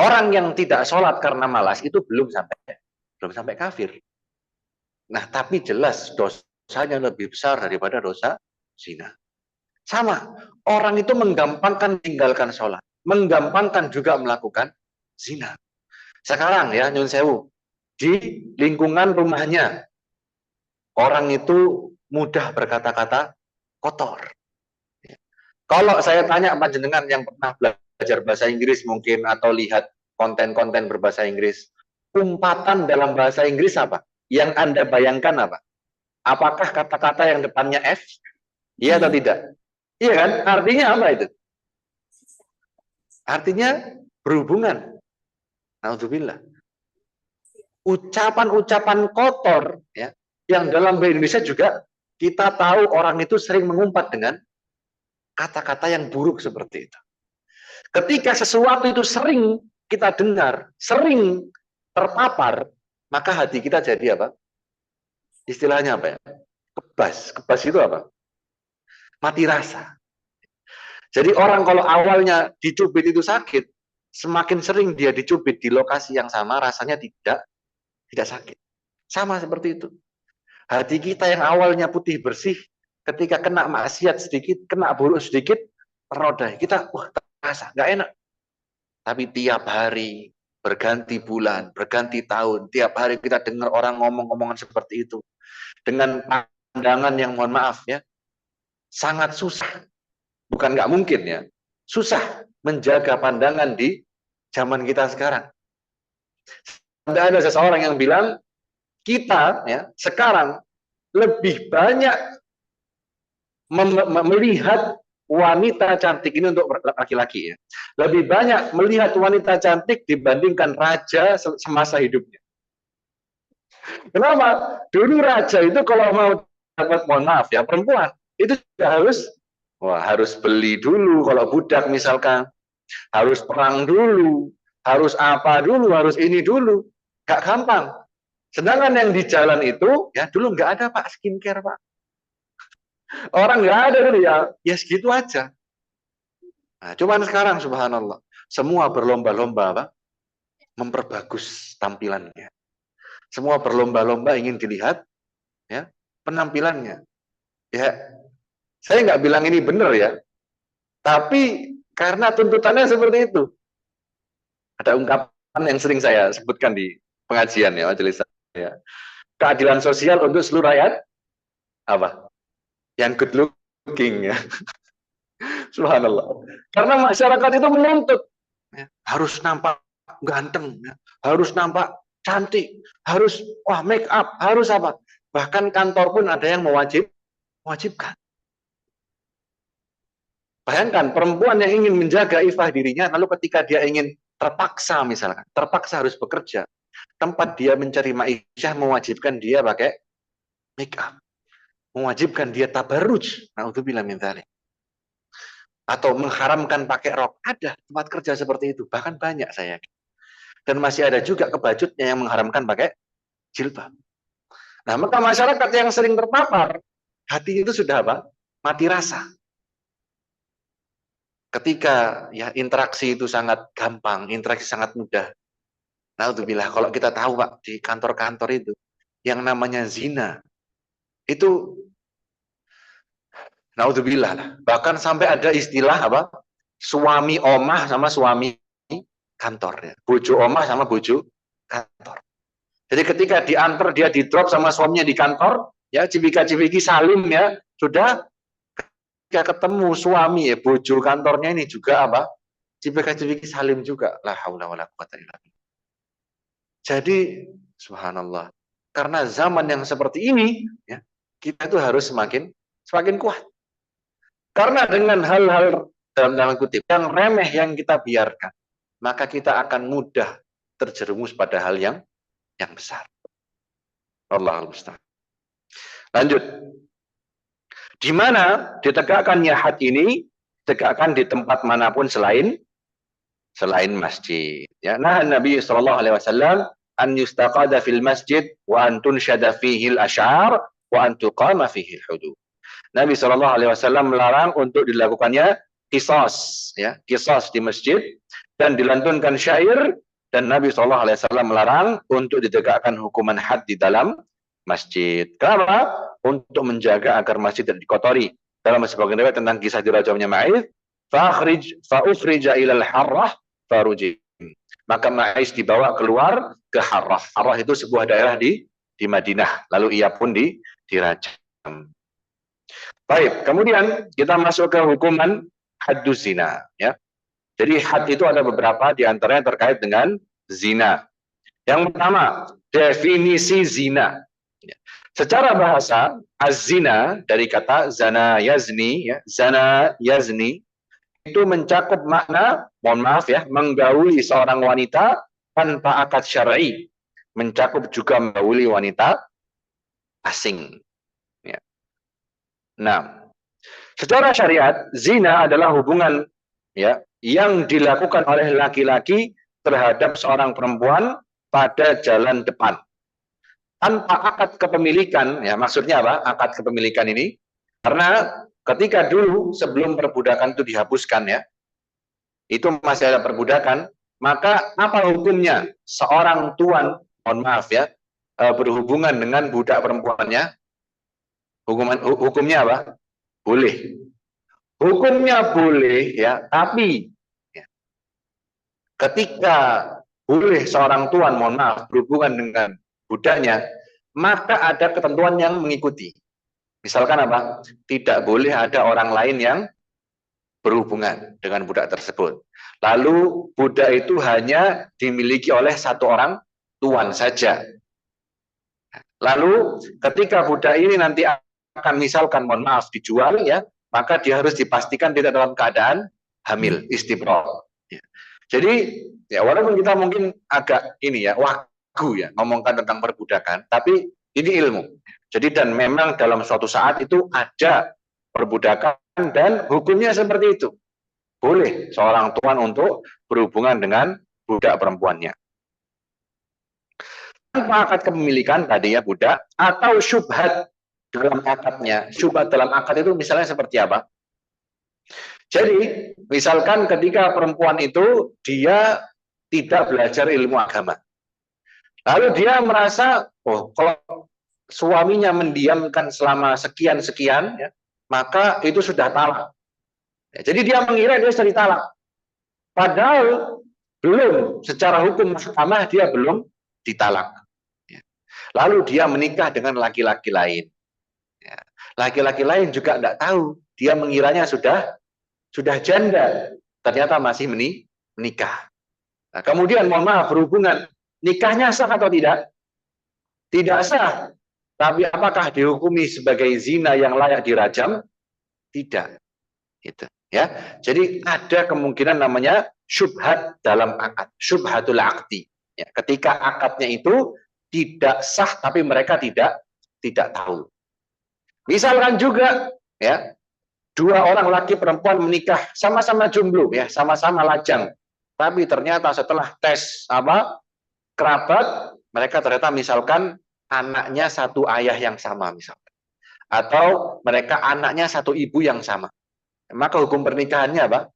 orang yang tidak sholat karena malas itu belum sampai kafir. Nah, tapi jelas dosanya lebih besar daripada dosa zina. Sama, orang itu menggampangkan tinggalkan sholat, menggampangkan juga melakukan zina. Sekarang ya, nyun sewu, di lingkungan rumahnya, orang itu mudah berkata-kata kotor. Kalau saya tanya panjenengan yang pernah belajar bahasa Inggris mungkin, atau lihat konten-konten berbahasa Inggris, umpatan dalam bahasa Inggris apa? Yang Anda bayangkan apa? Apakah kata-kata yang depannya F? Iya atau tidak? Iya kan? Artinya apa itu? Artinya berhubungan. Alhamdulillah. Ucapan-ucapan kotor ya, yang dalam bahasa Indonesia juga kita tahu orang itu sering mengumpat dengan kata-kata yang buruk seperti itu. Ketika sesuatu itu sering kita dengar, sering terpapar, maka hati kita jadi apa? Istilahnya apa ya? Kebas. Kebas itu apa? Mati rasa. Jadi orang kalau awalnya dicubit itu sakit, semakin sering dia dicubit di lokasi yang sama, rasanya tidak sakit. Sama seperti itu. Hati kita yang awalnya putih bersih, ketika kena maksiat sedikit, kena buruk sedikit, terodai. Kita, terasa nggak enak. Tapi tiap hari, berganti bulan, berganti tahun, tiap hari kita dengar orang ngomong-ngomongan seperti itu. Dengan pandangan yang mohon maaf ya, sangat susah. Bukan nggak mungkin ya, susah menjaga pandangan di zaman kita sekarang. Ada seseorang yang bilang, kita ya sekarang lebih banyak melihat wanita cantik ini untuk laki-laki ya. Lebih banyak melihat wanita cantik dibandingkan raja semasa hidupnya. Kenapa? Dulu raja itu kalau mau dapat, mohon maaf ya, perempuan itu harus beli dulu. Kalau budak misalkan harus perang dulu, harus apa dulu, harus ini dulu, gak gampang. Sedangkan yang di jalan itu ya dulu nggak ada Pak skincare Pak. Orang nggak ada dulu ya segitu aja. Nah, cuman sekarang subhanallah semua berlomba-lomba apa? Memperbagus tampilannya. Semua berlomba-lomba ingin dilihat ya penampilannya. Ya, saya nggak bilang ini benar ya, tapi karena tuntutannya seperti itu. Ada ungkapan yang sering saya sebutkan di pengajian ya, majelis ya. Keadilan sosial untuk seluruh rakyat apa? Yang good looking ya. Subhanallah. Karena masyarakat itu menuntut ya, harus nampak ganteng, ya, harus nampak cantik, harus wah make up, harus apa? Bahkan kantor pun ada yang mewajibkan. Bayangkan perempuan yang ingin menjaga ifah dirinya, lalu ketika dia ingin terpaksa misalkan, terpaksa harus bekerja, tempat dia mencari maisha mewajibkan dia pakai make up, mewajibkan dia tabarruj, naudzubillah min dzalik. Atau mengharamkan pakai rok. Ada tempat kerja seperti itu, bahkan banyak saya. Dan masih ada juga kebajutnya yang mengharamkan pakai jilbab. Nah, maka masyarakat yang sering terpapar, hati itu sudah apa? Mati rasa. Ketika ya interaksi itu sangat gampang, interaksi sangat mudah. Naudzubillah, kalau kita tahu Pak, di kantor-kantor itu, yang namanya zina, itu naudzubillah lah. Bahkan sampai ada istilah apa? Suami omah sama suami kantor ya. Bojo omah sama bojo kantor. Jadi ketika diantar dia di drop sama suaminya di kantor, ya cipika-cipiki salim ya, sudah ketika ketemu suami ya bojo kantornya ini juga apa? Cipika-cipiki salim juga. La haula wala quwata illa billah. Jadi subhanallah. Karena zaman yang seperti ini ya, kita itu harus semakin kuat. Karena dengan hal-hal dalam tanda kutip yang remeh yang kita biarkan, maka kita akan mudah terjerumus pada hal yang besar. Allahul musta'an. Lanjut. Di mana ditegakkannya had ini? Tegakkan di tempat manapun selain masjid. Ya, nah Nabi sallallahu alaihi wasallam an yustaqada fil masjid wa an tunshada fihi al-asy'ar wa an tuqama fihi al-hudud. Nabi sallallahu alaihi wasallam melarang untuk dilakukannya qisas, ya, qisas di masjid dan dilantunkan syair, dan Nabi sallallahu alaihi wasallam melarang untuk ditegakkan hukuman had di dalam masjid. Kenapa? Untuk menjaga agar masjid tidak dikotori. Dalam sebagian riwayat tentang kisah dirajamnya Ma'is, fa'ukhrija ilal harrah farujim. Maka Ma'is dibawa keluar ke Harrah. Harrah itu sebuah daerah di Madinah. Lalu ia pun dirajam. Baik, kemudian kita masuk ke hukuman hadduz zina. Ya. Jadi had itu ada beberapa, diantaranya terkait dengan zina. Yang pertama, definisi zina. Secara bahasa, az-zina dari kata zana yazni, ya, zana yazni, itu mencakup makna, mohon maaf ya, menggauli seorang wanita tanpa akad syar'i, mencakup juga menggauli wanita asing. Ya. Nah, secara syariat, zina adalah hubungan ya yang dilakukan oleh laki-laki terhadap seorang perempuan pada jalan depan. Tanpa akad kepemilikan, ya maksudnya apa? Akad kepemilikan ini, karena ketika dulu sebelum perbudakan itu dihapuskan ya, itu masih ada perbudakan, maka apa hukumnya seorang tuan, mohon maaf ya, berhubungan dengan budak perempuannya, hukumnya apa? Boleh. Hukumnya boleh ya, tapi ya, ketika boleh seorang tuan, mohon maaf, berhubungan dengan budaknya, maka ada ketentuan yang mengikuti. Misalkan apa? Tidak boleh ada orang lain yang berhubungan dengan budak tersebut. Lalu budak itu hanya dimiliki oleh satu orang tuan saja. Lalu ketika budak ini nanti akan misalkan, mohon maaf, dijual ya, maka dia harus dipastikan tidak dalam keadaan hamil, istibra. Ya. Jadi ya walaupun kita mungkin agak ini ya, ya ngomongkan tentang perbudakan, tapi ini ilmu. Jadi dan memang dalam suatu saat itu ada perbudakan dan hukumnya seperti itu. Boleh seorang tuan untuk berhubungan dengan budak perempuannya. Tanpa akad kepemilikan tadi ya budak, atau syubhat dalam akadnya. Syubhat dalam akad itu misalnya seperti apa? Jadi misalkan ketika perempuan itu dia tidak belajar ilmu agama. Lalu dia merasa, oh kalau suaminya mendiamkan selama sekian-sekian, ya, maka itu sudah talak. Ya, jadi dia mengira dia sudah ditalak. Padahal belum, secara hukum mahkamah dia belum ditalak. Ya. Lalu dia menikah dengan laki-laki lain. Ya. Laki-laki lain juga tidak tahu. Dia mengiranya sudah janda. Ternyata masih menikah. Nah, kemudian mohon maaf berhubungan. Nikahnya sah atau tidak? Tidak sah. Tapi apakah dihukumi sebagai zina yang layak dirajam? Tidak. Gitu. Ya. Jadi ada kemungkinan namanya syubhat dalam akad. Syubhatul akdi. Ya. Ketika akadnya itu tidak sah tapi mereka tidak tahu. Misalkan juga ya, dua orang laki perempuan menikah sama-sama jomblo ya, sama-sama lajang. Tapi ternyata setelah tes kerabat, mereka ternyata misalkan anaknya satu ayah yang sama misalkan. Atau mereka anaknya satu ibu yang sama. Maka hukum pernikahannya apa?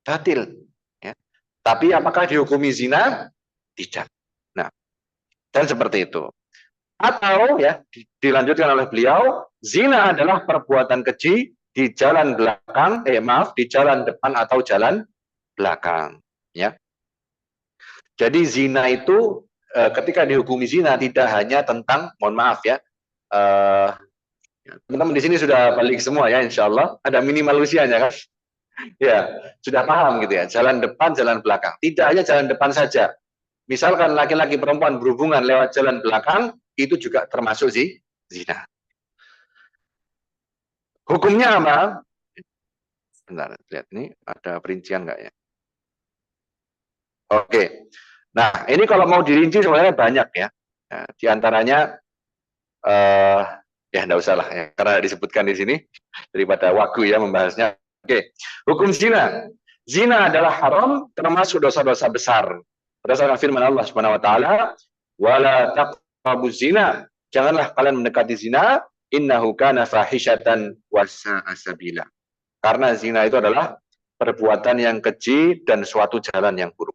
Batil. Ya. Tapi apakah dihukumi zina? Tidak. Nah, dan seperti itu. Atau ya dilanjutkan oleh beliau, zina adalah perbuatan keji di jalan belakang, di jalan depan atau jalan belakang. Ya. Jadi zina itu ketika dihukumi zina tidak hanya tentang, mohon maaf ya, teman-teman di sini sudah balik semua ya, insya Allah ada minimal usianya kan? Ya, sudah paham gitu ya, jalan depan, jalan belakang. Tidak hanya jalan depan saja. Misalkan laki-laki perempuan berhubungan lewat jalan belakang, itu juga termasuk zina. Hukumnya apa? Bentar, lihat ini ada perincian nggak ya? Oke. Nah, ini kalau mau dirinci sebenarnya banyak ya. Nah, di antaranya ya enggak usah lah ya, karena disebutkan di sini daripada wagu ya membahasnya. Oke. Hukum zina. Zina adalah haram termasuk dosa-dosa besar. Berdasarkan firman Allah Subhanahu wa taala, "Wala taqrabuz zina." Janganlah kalian mendekati zina, innahu kana fahishatan wa sa'a sabila. Karena zina itu adalah perbuatan yang keji dan suatu jalan yang buruk.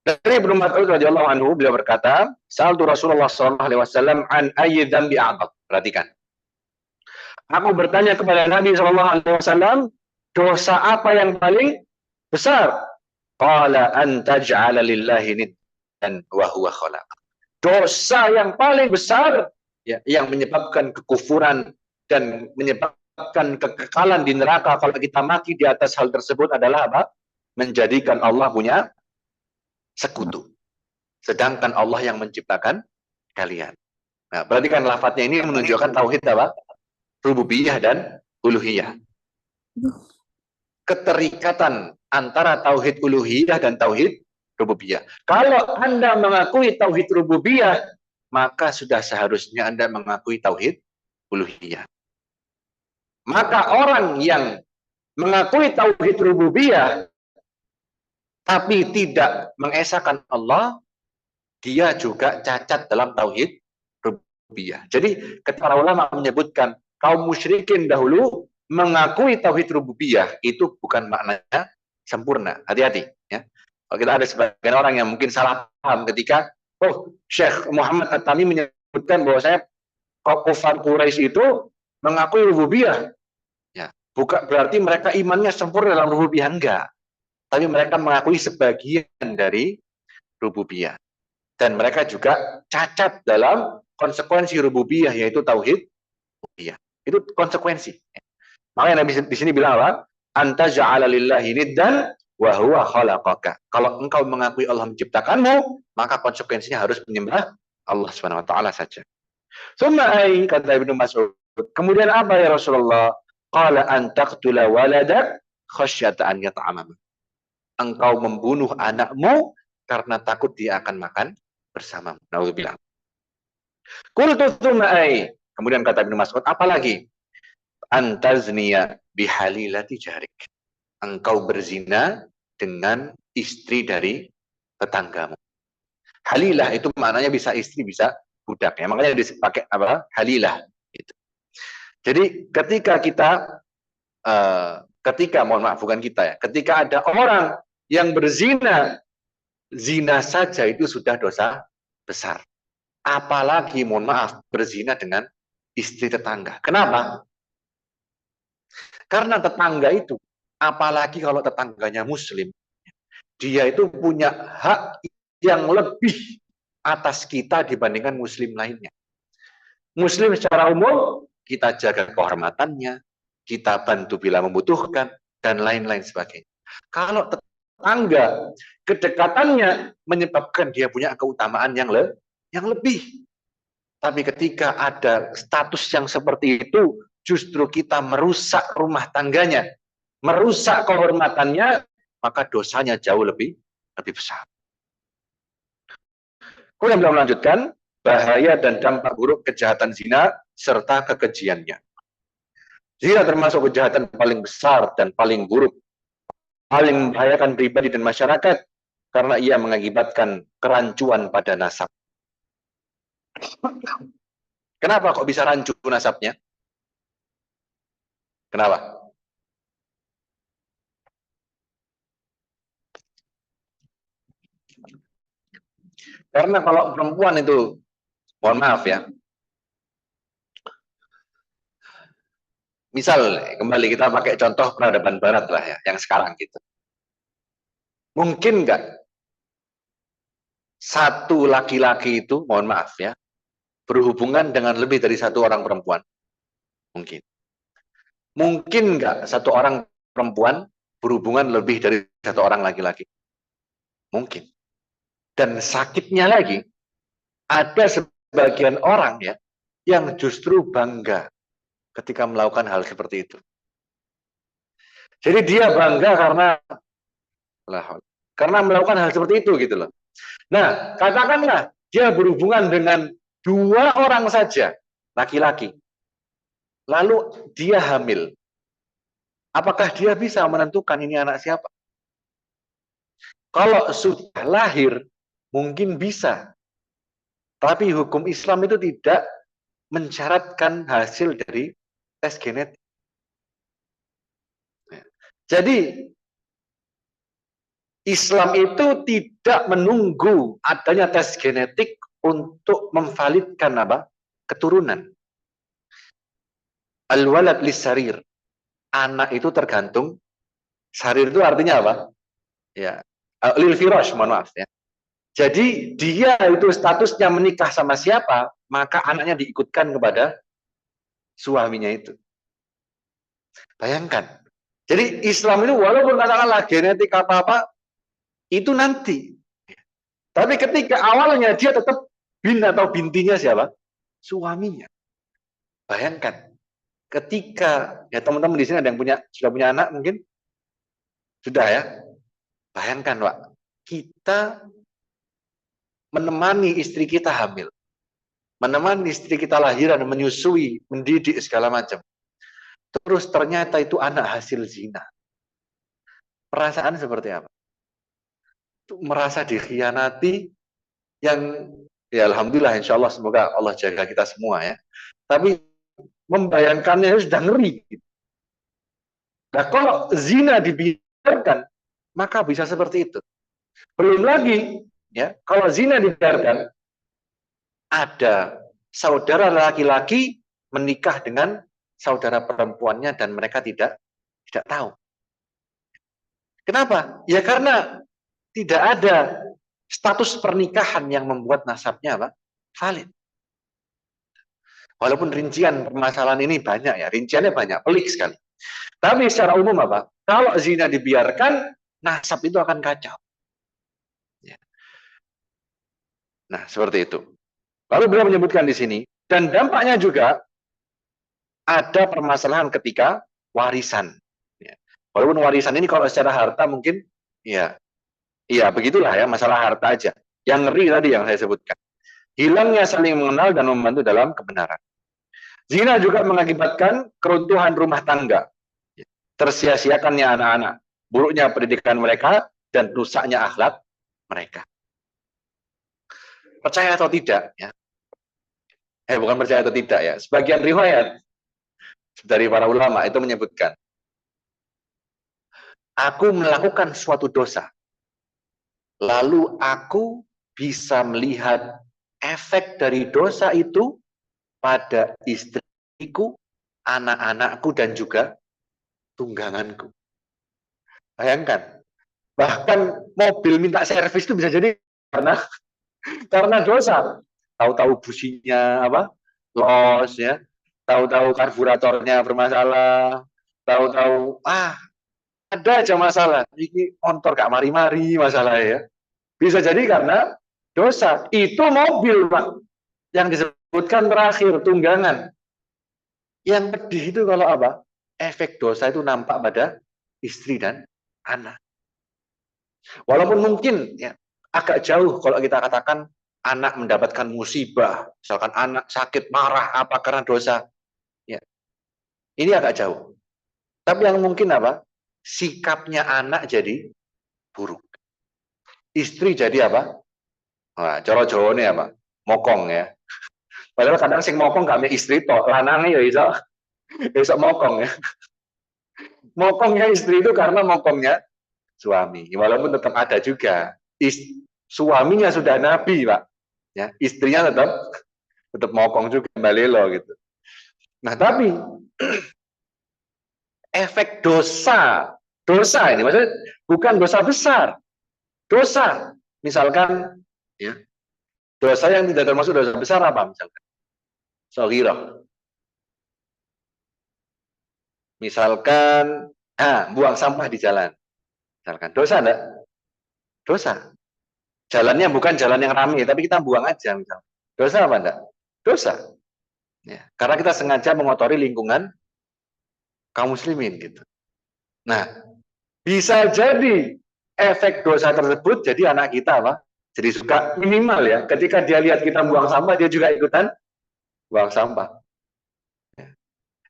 Dari Ibnu Mas'ud radhiyallahu anhu beliau berkata, "Sa'altu Rasulullah sallallahu alaihi wasallam an ayyi dzambi a'dzam." Perhatikan. Aku bertanya kepada Nabi sallallahu alaihi wasallam, dosa apa yang paling besar? Qala an taj'ala lillahi niddan wa huwa khalaq. Dosa yang paling besar ya, yang menyebabkan kekufuran dan menyebabkan kekekalan di neraka kalau kita mati di atas hal tersebut adalah apa? Menjadikan Allah punya sekutu. Sedangkan Allah yang menciptakan kalian. Nah, perhatikan lafadznya ini menunjukkan tauhid apa? Rububiyah dan uluhiyah. Keterikatan antara tauhid uluhiyah dan tauhid rububiyah. Kalau Anda mengakui tauhid rububiyah, maka sudah seharusnya Anda mengakui tauhid uluhiyah. Maka orang yang mengakui tauhid rububiyah tapi tidak mengesahkan Allah, dia juga cacat dalam tauhid rububiyah. Jadi ketika ulama menyebutkan kaum musyrikin dahulu mengakui tauhid rububiyah, itu bukan maknanya sempurna. Hati-hati ya. Kalau kita ada sebagian orang yang mungkin salah paham ketika Syekh Muhammad At-Tami menyebutkan bahwa saya kufar Quraisy itu mengakui rububiyah. Ya, bukan berarti mereka imannya sempurna dalam rububiyah, enggak. Tapi mereka mengakui sebagian dari rububiyah. Dan mereka juga cacat dalam konsekuensi rububiyah, yaitu tauhid rububiyah. Itu konsekuensi. Makanya Nabi di sini bilang apa? Anta ja'ala lillahi niddan wa huwa khalaqaka. Kalau engkau mengakui Allah menciptakanmu, maka konsekuensinya harus menyembah Allah Subhanahu wa taala saja. Summa ai, kata Ibnu Mas'ud, kemudian apa ya Rasulullah? Qala an taqtula waladak khasyata an yata'amama. Engkau membunuh anakmu karena takut dia akan makan bersamamu. Nauzubillah. Qultu tsumma ai. Kemudian kata Ibnu Mas'ud, apalagi? Antazniya bihalilati jarik. Engkau berzina dengan istri dari tetanggamu. Halilah itu maknanya bisa istri, bisa budak ya. Makanya dipakai apa? Halilah. Gitu. Jadi ketika mohon maaf bukan kita ya, ketika ada orang yang berzina, zina saja itu sudah dosa besar. Apalagi mohon maaf berzina dengan istri tetangga. Kenapa? Karena tetangga itu apalagi kalau tetangganya muslim, dia itu punya hak yang lebih atas kita dibandingkan muslim lainnya. Muslim secara umum, kita jaga kehormatannya, kita bantu bila membutuhkan, dan lain-lain sebagainya. Kalau tetangga, kedekatannya menyebabkan dia punya keutamaan yang lebih. Tapi ketika ada status yang seperti itu, justru kita merusak rumah tangganya, merusak kehormatannya, maka dosanya jauh lebih besar. Kemudian beliau melanjutkan, bahaya dan dampak buruk kejahatan zina serta kekejiannya. Zina termasuk kejahatan paling besar dan paling buruk, paling membahayakan pribadi dan masyarakat karena ia mengakibatkan kerancuan pada nasab. Kenapa kok bisa rancu nasabnya? Kenapa? Karena kalau perempuan itu, mohon maaf ya, misal kembali kita pakai contoh peradaban barat lah ya, yang sekarang gitu. Mungkin nggak satu laki-laki itu, mohon maaf ya, berhubungan dengan lebih dari satu orang perempuan? Mungkin. Mungkin nggak satu orang perempuan berhubungan lebih dari satu orang laki-laki? Mungkin. Dan sakitnya lagi, ada sebagian orang ya, yang justru bangga ketika melakukan hal seperti itu. Jadi dia bangga karena melakukan hal seperti itu gitu loh. Nah, katakanlah dia berhubungan dengan 2 orang saja, laki-laki. Lalu dia hamil. Apakah dia bisa menentukan ini anak siapa? Kalau sudah lahir, mungkin bisa. Tapi hukum Islam itu tidak mensyaratkan hasil dari tes genetik. Jadi, Islam itu tidak menunggu adanya tes genetik untuk memvalidkan keturunan. Al-walad lis-sarir. Anak itu tergantung. Sarir itu artinya apa? Ya, lil firash, mohon maaf ya. Jadi dia itu statusnya menikah sama siapa, maka anaknya diikutkan kepada suaminya itu. Bayangkan. Jadi Islam itu walaupun katakanlah genetik apa-apa, itu nanti. Tapi ketika awalnya dia tetap bin atau bintinya siapa? Suaminya. Bayangkan. Ketika, ya teman-teman di sini ada yang sudah punya anak mungkin? Sudah ya? Bayangkan Pak, kita menemani istri kita hamil. Menemani istri kita lahiran, menyusui, mendidik segala macam. Terus ternyata itu anak hasil zina. Perasaan seperti apa? Merasa dikhianati yang ya alhamdulillah insya Allah semoga Allah jaga kita semua ya. Tapi membayangkannya sudah ngeri. Nah kalau zina dibiarkan maka bisa seperti itu. Belum lagi ya kalau zina dibiarkan ada saudara laki-laki menikah dengan saudara perempuannya dan mereka tidak tahu. Kenapa? Ya karena tidak ada status pernikahan yang membuat nasabnya valid. Walaupun rincian permasalahan ini banyak ya, rinciannya banyak, pelik sekali. Tapi secara umum kalau zina dibiarkan, nasab itu akan kacau. Ya. Nah, seperti itu. Lalu beliau menyebutkan di sini, dan dampaknya juga ada permasalahan ketika warisan. Ya. Walaupun warisan ini kalau secara harta mungkin, ya begitulah ya, masalah harta aja. Yang ngeri tadi yang saya sebutkan. Hilangnya saling mengenal dan membantu dalam kebenaran. Zina juga mengakibatkan keruntuhan rumah tangga, tersia-siakannya anak-anak, buruknya pendidikan mereka, dan rusaknya akhlak mereka. Percaya atau tidak? Ya. Bukan percaya atau tidak ya. Sebagian riwayat dari para ulama itu menyebutkan, aku melakukan suatu dosa, lalu aku bisa melihat efek dari dosa itu pada istriku, anak-anakku, dan juga tungganganku. Bayangkan, bahkan mobil minta servis itu bisa jadi karena dosa. Tahu-tahu businya apa? Los ya. Tahu-tahu karburatornya bermasalah. Tahu-tahu ada aja masalah. Ini motor gak mari-mari masalah ya. Bisa jadi karena dosa. Itu mobil, Pak. Yang disebutkan terakhir, tunggangan. Yang pedih itu kalau apa? Efek dosa itu nampak pada istri dan anak. Walaupun mungkin ya agak jauh kalau kita katakan anak mendapatkan musibah, misalkan anak sakit marah apa karena dosa. Ya, ini agak jauh. Tapi yang mungkin apa? Sikapnya anak jadi buruk. Istri jadi apa? Nah, cara Jawa ini apa? Mokong ya. Padahal kadang sing mokong gak punya istri toh, lanangnya ya iso mokong ya. Mokongnya istri itu karena mokongnya suami. Walaupun tetap ada juga. Suaminya sudah nabi, Pak. Ya, istrinya tetap mokong juga balelo gitu. Nah, tapi efek dosa ini maksudnya bukan dosa besar. Dosa. Misalkan ya, dosa yang tidak termasuk dosa besar apa misalkan? Shaghirah. Misalkan buang sampah di jalan. Misalkan dosa enggak? Dosa. Jalannya bukan jalan yang ramai, tapi kita buang aja misalkan. Dosa apa enggak? Dosa. Ya, karena kita sengaja mengotori lingkungan kaum muslimin gitu. Nah, bisa jadi efek dosa tersebut jadi anak kita apa? Jadi suka minimal ya, ketika dia lihat kita buang sampah dia juga ikutan buang sampah.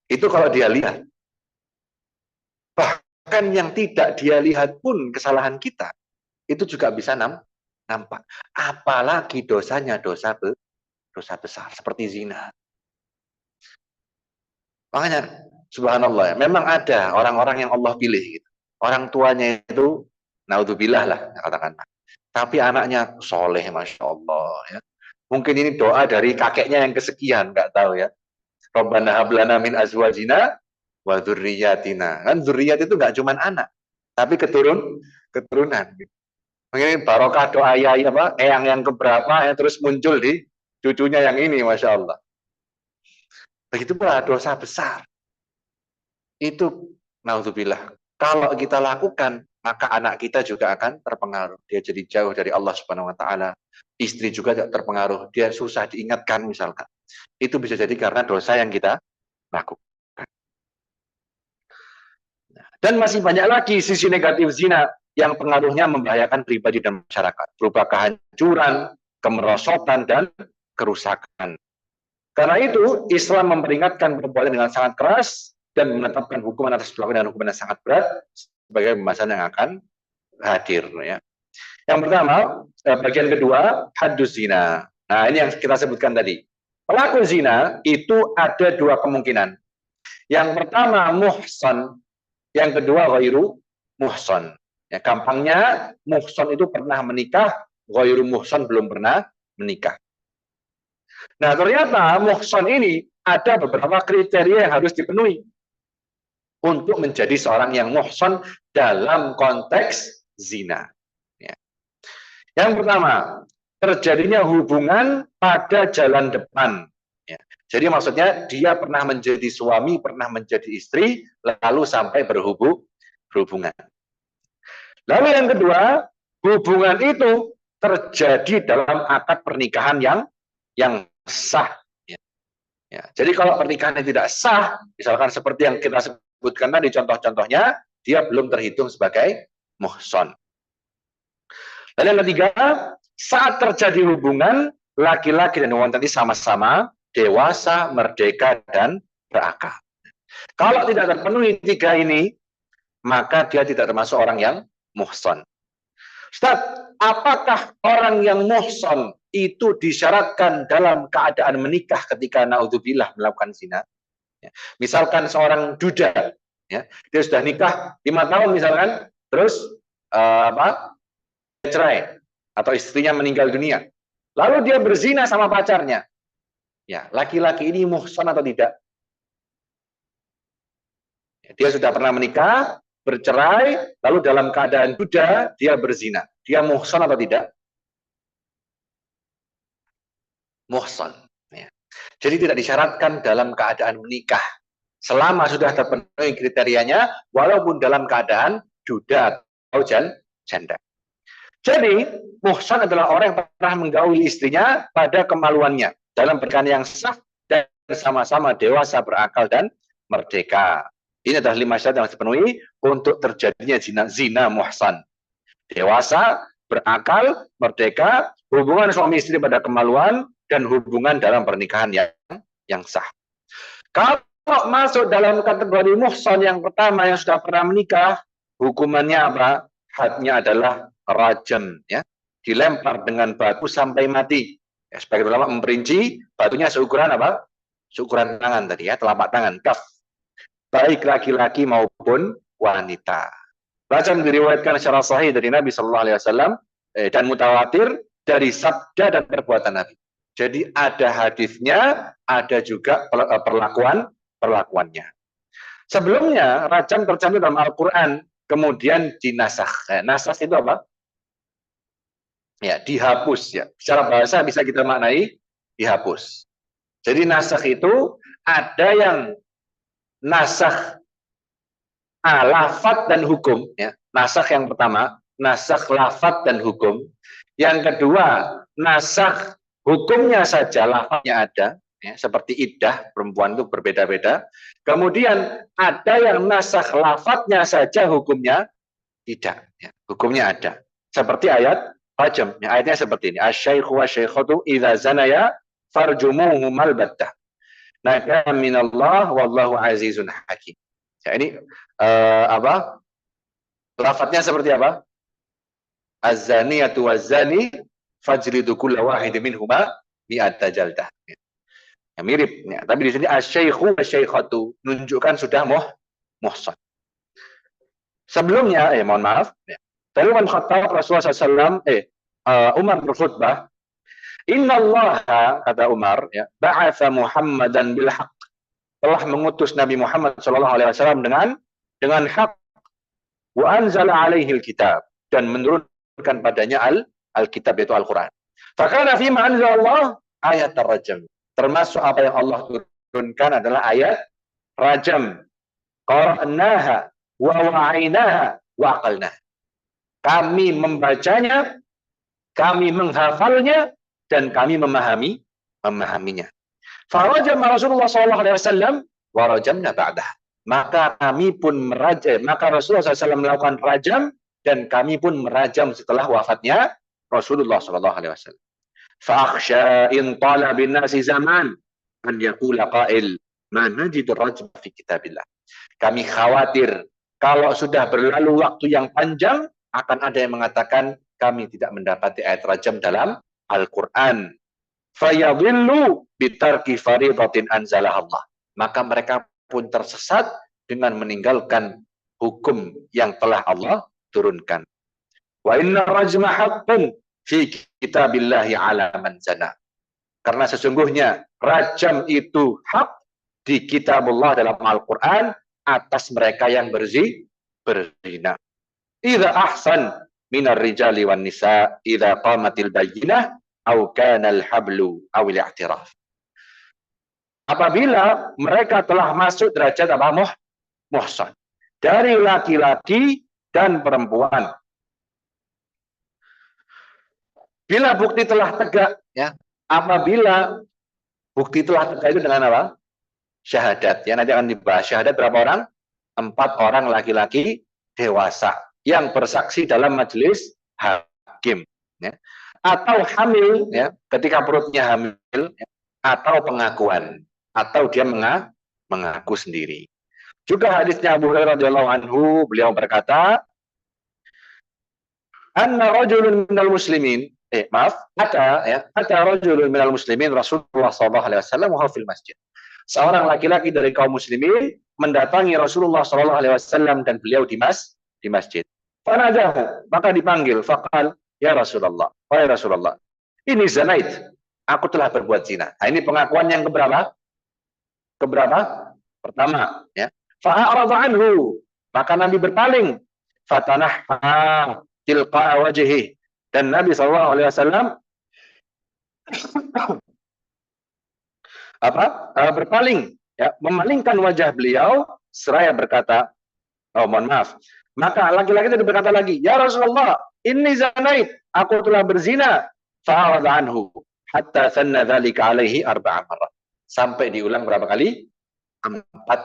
Itu kalau dia lihat. Bahkan yang tidak dia lihat pun kesalahan kita itu juga bisa nampak. Apalagi dosanya dosa besar seperti zina. Makanya subhanallah ya, memang ada orang-orang yang Allah pilih gitu. Orang tuanya itu naudzubillah lah katakan. Tapi anaknya soleh masya Allah ya. Mungkin ini doa dari kakeknya yang kesekian nggak tahu ya. Rabbana hablana min azwajina wa dzurriyyatina. Kan dzurriyyat itu nggak cuma anak, tapi keturunan. Mungkin barokah doa ayah apa eyang yang keberapa ya terus muncul di cucunya yang ini masya Allah. Begitu pula dosa besar. Itu naudzubillah. Kalau kita lakukan, maka anak kita juga akan terpengaruh. Dia jadi jauh dari Allah Subhanahu wa taala. Istri juga terpengaruh. Dia susah diingatkan misalkan. Itu bisa jadi karena dosa yang kita lakukan. Dan masih banyak lagi sisi negatif zina yang pengaruhnya membahayakan pribadi dan masyarakat. Berupa kehancuran, kemerosotan, dan kerusakan. Karena itu, Islam memperingatkan perbuatan dengan sangat keras dan menetapkan hukuman atas pelaku dengan hukuman yang sangat berat sebagai pembahasan yang akan hadir. Ya. Yang pertama, bagian kedua, haddus zina. Nah, ini yang kita sebutkan tadi. Pelaku zina itu ada dua kemungkinan. Yang pertama, muhsan. Yang kedua, ghairu muhsan. Ya, gampangnya, muhsan itu pernah menikah, ghairu muhsan belum pernah menikah. Nah, ternyata muhsan ini ada beberapa kriteria yang harus dipenuhi untuk menjadi seorang yang muhsan dalam konteks zina. Ya. Yang pertama, terjadinya hubungan pada jalan depan. Ya. Jadi maksudnya dia pernah menjadi suami, pernah menjadi istri, lalu sampai berhubungan. Lalu yang kedua, hubungan itu terjadi dalam akad pernikahan yang sah. Ya. Jadi kalau pernikahannya tidak sah, misalkan seperti yang kita sebutkan tadi contoh-contohnya, dia belum terhitung sebagai muhsan. Dan yang ketiga, saat terjadi hubungan, laki-laki dan wanita ini sama-sama dewasa, merdeka, dan berakal. Kalau tidak terpenuhi tiga ini, maka dia tidak termasuk orang yang muhsan. Ustaz, apakah orang yang muhsan itu disyaratkan dalam keadaan menikah ketika naudzubillah melakukan zina? Ya. Misalkan seorang duda, ya, dia sudah nikah 5 tahun misalkan, terus cerai atau istrinya meninggal dunia, lalu dia berzina sama pacarnya. Ya, laki-laki ini muhsan atau tidak? Ya, dia sudah pernah menikah, bercerai, lalu dalam keadaan duda, dia berzina. Dia muhsan atau tidak? Muhsan. Ya. Jadi tidak disyaratkan dalam keadaan menikah. Selama sudah terpenuhi kriterianya, walaupun dalam keadaan duda atau janda. Jadi, muhsan adalah orang yang pernah menggauli istrinya pada kemaluannya dalam pernikahan yang sah dan sama-sama dewasa, berakal, dan merdeka. Ini adalah 5 syarat yang harus dipenuhi untuk terjadinya zina muhsan. Dewasa, berakal, merdeka, hubungan suami istri pada kemaluan, dan hubungan dalam pernikahan yang sah. Kalau masuk dalam kategori muhsan yang pertama yang sudah pernah menikah, hukumannya apa? Hadnya adalah rajam, ya, dilempar dengan batu sampai mati. Ya, sebagai ulama memperinci, batunya seukuran apa? Seukuran tangan tadi, ya, telapak tangan, kaf. Baik laki-laki maupun wanita. Rajam diriwayatkan secara sahih dari Nabi Shallallahu Alaihi Wasallam dan mutawatir dari sabda dan perbuatan Nabi. Jadi ada hadisnya, ada juga perlakuannya. Sebelumnya rajam tercantum dalam Al-Quran, kemudian dinasakh. Nasakh itu apa? Ya, dihapus, ya. Secara bahasa bisa kita maknai dihapus. Jadi nasakh itu ada yang nasakh lafaz dan hukum, ya. Nasakh yang pertama, nasakh lafaz dan hukum. Yang kedua, nasakh hukumnya saja, lafaznya ada, ya, seperti iddah, perempuan itu berbeda-beda. Kemudian ada yang nasakh lafaznya saja, hukumnya tidak, ya. Hukumnya ada. Seperti ayat rajam, ya, ayatnya seperti ini. Asy-syaikhu wasy-syaikhatu idza zanaya farjumuhumal battah. Naka minallah wallahu azizun hakim. Ya, ini apa? Lafadznya seperti apa? Az-zaniyatu waz-zani fajridu kulla wahidin minhuma mi'ata jaldah. Ya, mirip, ya. Tapi di sini asy-syaikhu wasy-syaikhatu menunjukkan sudah muhsan. Sebelumnya, mohon maaf, ya. Dari Umar Khattab, Rasulullah SAW, Umar berkhutbah, Innallaha, kata Umar, ya, ba'atha Muhammadan bil haqq, telah mengutus Nabi Muhammad SAW dengan hak, wa anzala alaihi kitab, dan menurunkan padanya al-kitab, yaitu Al-Quran. Fakana fima anzalallah ayat ar-rajam. Termasuk apa yang Allah turunkan adalah ayat rajam. Qara'naha wa wa'inaha wa aqalnaha. Kami membacanya, kami menghafalnya, dan kami memahaminya. Farajam Rasulullah SAW wa rajamna ba'dah. Maka kami pun merajam, maka Rasulullah SAW melakukan rajam, dan kami pun merajam setelah wafatnya Rasulullah SAW. Fa'akhsha in tala bin nasi zaman an yaqula qail ma najidu rajm fi kitabillah. Kami khawatir kalau sudah berlalu waktu yang panjang akan ada yang mengatakan kami tidak mendapati ayat rajam dalam Al-Quran. Fayadillu bitarki faridatin anzalah Allah. Maka mereka pun tersesat dengan meninggalkan hukum yang telah Allah turunkan. Wa inna rajma haqqun fi kitabillahi ala man zana. Karena sesungguhnya rajam itu hak di kitabullah dalam Al-Quran atas mereka yang berzina. Idza ahsan minar rijali wan nisa idza qamatil bayyinah au kana al-hablu aw al-i'tiraf. Apabila mereka telah masuk derajat apa? Muhsan. Dari laki-laki dan perempuan. Bila bukti telah tegak, ya. Apabila bukti telah tegak itu dengan apa? Syahadat. Ya, nanti akan dibahas. Syahadat berapa orang? 4 orang laki-laki dewasa yang bersaksi dalam majelis hakim. Ya. Atau hamil, ya, ketika perutnya hamil, ya. Atau pengakuan, atau dia mengaku sendiri. Juga hadisnya Abu Hurairah radhiyallahu anhu, beliau berkata, anna rajulun minal muslimin, ada rajulun minal muslimin Rasulullah SAW wa fil masjid. Seorang laki-laki dari kaum muslimin mendatangi Rasulullah SAW dan beliau di masjid. Fanadahu, maka dipanggil, faqal, ya Rasulullah, wahai Rasulullah, ini zanait, aku telah berbuat zina. Nah, ini pengakuan yang keberapa? Pertama, ya. Fa'arada anhu, Maka Nabi berpaling. Fatanahha tilqa wajhi. Dan Nabi SAW berpaling, ya, memalingkan wajah beliau seraya berkata, oh mohon maaf. Maka laki-laki itu berkata lagi, ya Rasulullah, inni zanait, aku telah berzina. Fa'arada anhu hatta sanna dzalika alaihi arba'a marrat. Sampai diulang berapa kali? 4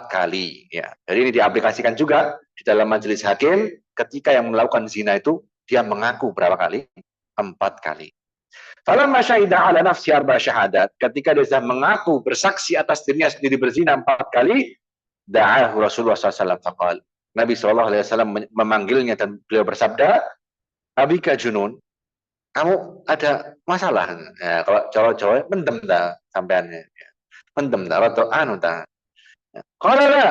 kali, ya. Jadi ini diaplikasikan juga di dalam majelis hakim. Ketika yang melakukan zina itu dia mengaku berapa kali? 4 kali. Falamma syahida ala nafsi arba syahadat, ketika dia sudah mengaku bersaksi atas dirinya sendiri berzina 4 kali, da'ahu Rasulullah SAW faqal. Nabi SAW memanggilnya dan beliau bersabda, abika junun, kamu ada masalah? Ya, kalau cowok-cowok mendem dah sampeannya, ya. Mendem dah atau anu dah. Qala la,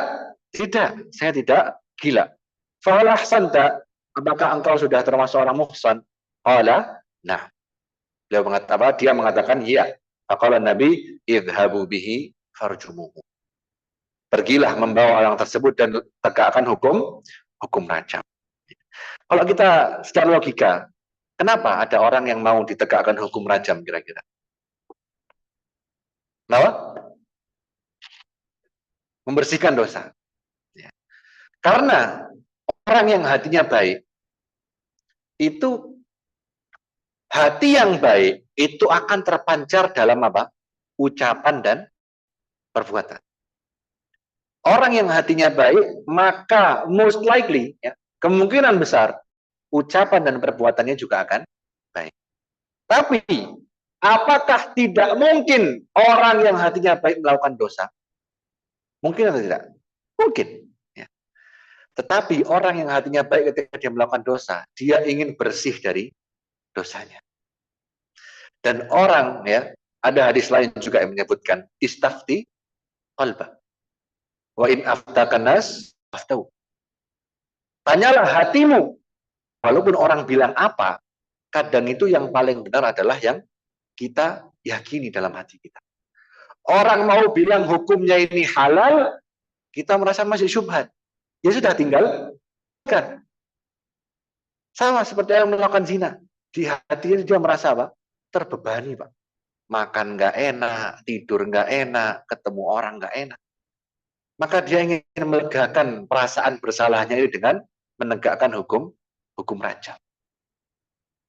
tidak, saya tidak gila. Fa hal ahsanta, apakah engkau sudah termasuk orang muhsan? Qala, nah. Dia mengatakan, iya. Faqala Nabi, idhabu bihi farjumuhu. Pergilah membawa orang tersebut dan tegakkan hukum rajam. Kalau kita secara logika, kenapa ada orang yang mau ditegakkan hukum rajam kira-kira? Kenapa? Membersihkan dosa. Ya. Karena orang yang hatinya baik, itu hati yang baik itu akan terpancar dalam apa? Ucapan dan perbuatan. Orang yang hatinya baik, maka most likely, ya, kemungkinan besar, ucapan dan perbuatannya juga akan baik. Tapi, apakah tidak mungkin orang yang hatinya baik melakukan dosa? Mungkin atau tidak? Mungkin. Ya. Tetapi orang yang hatinya baik ketika dia melakukan dosa, dia ingin bersih dari dosanya. Dan orang, ya, ada hadis lain juga yang menyebutkan istafti qalba wa in aftakan nas aftau. Tanyalah hatimu. Walaupun orang bilang apa, kadang itu yang paling benar adalah yang kita yakini dalam hati kita. Orang mau bilang hukumnya ini halal, kita merasa masih syubhat. Ya sudah, tinggal kan. Sama seperti yang melakukan zina. Di hatinya dia merasa apa? Terbebani, Pak. Makan nggak enak, tidur nggak enak, ketemu orang nggak enak. Maka dia ingin melegakan perasaan bersalahnya itu dengan menegakkan hukum rajam.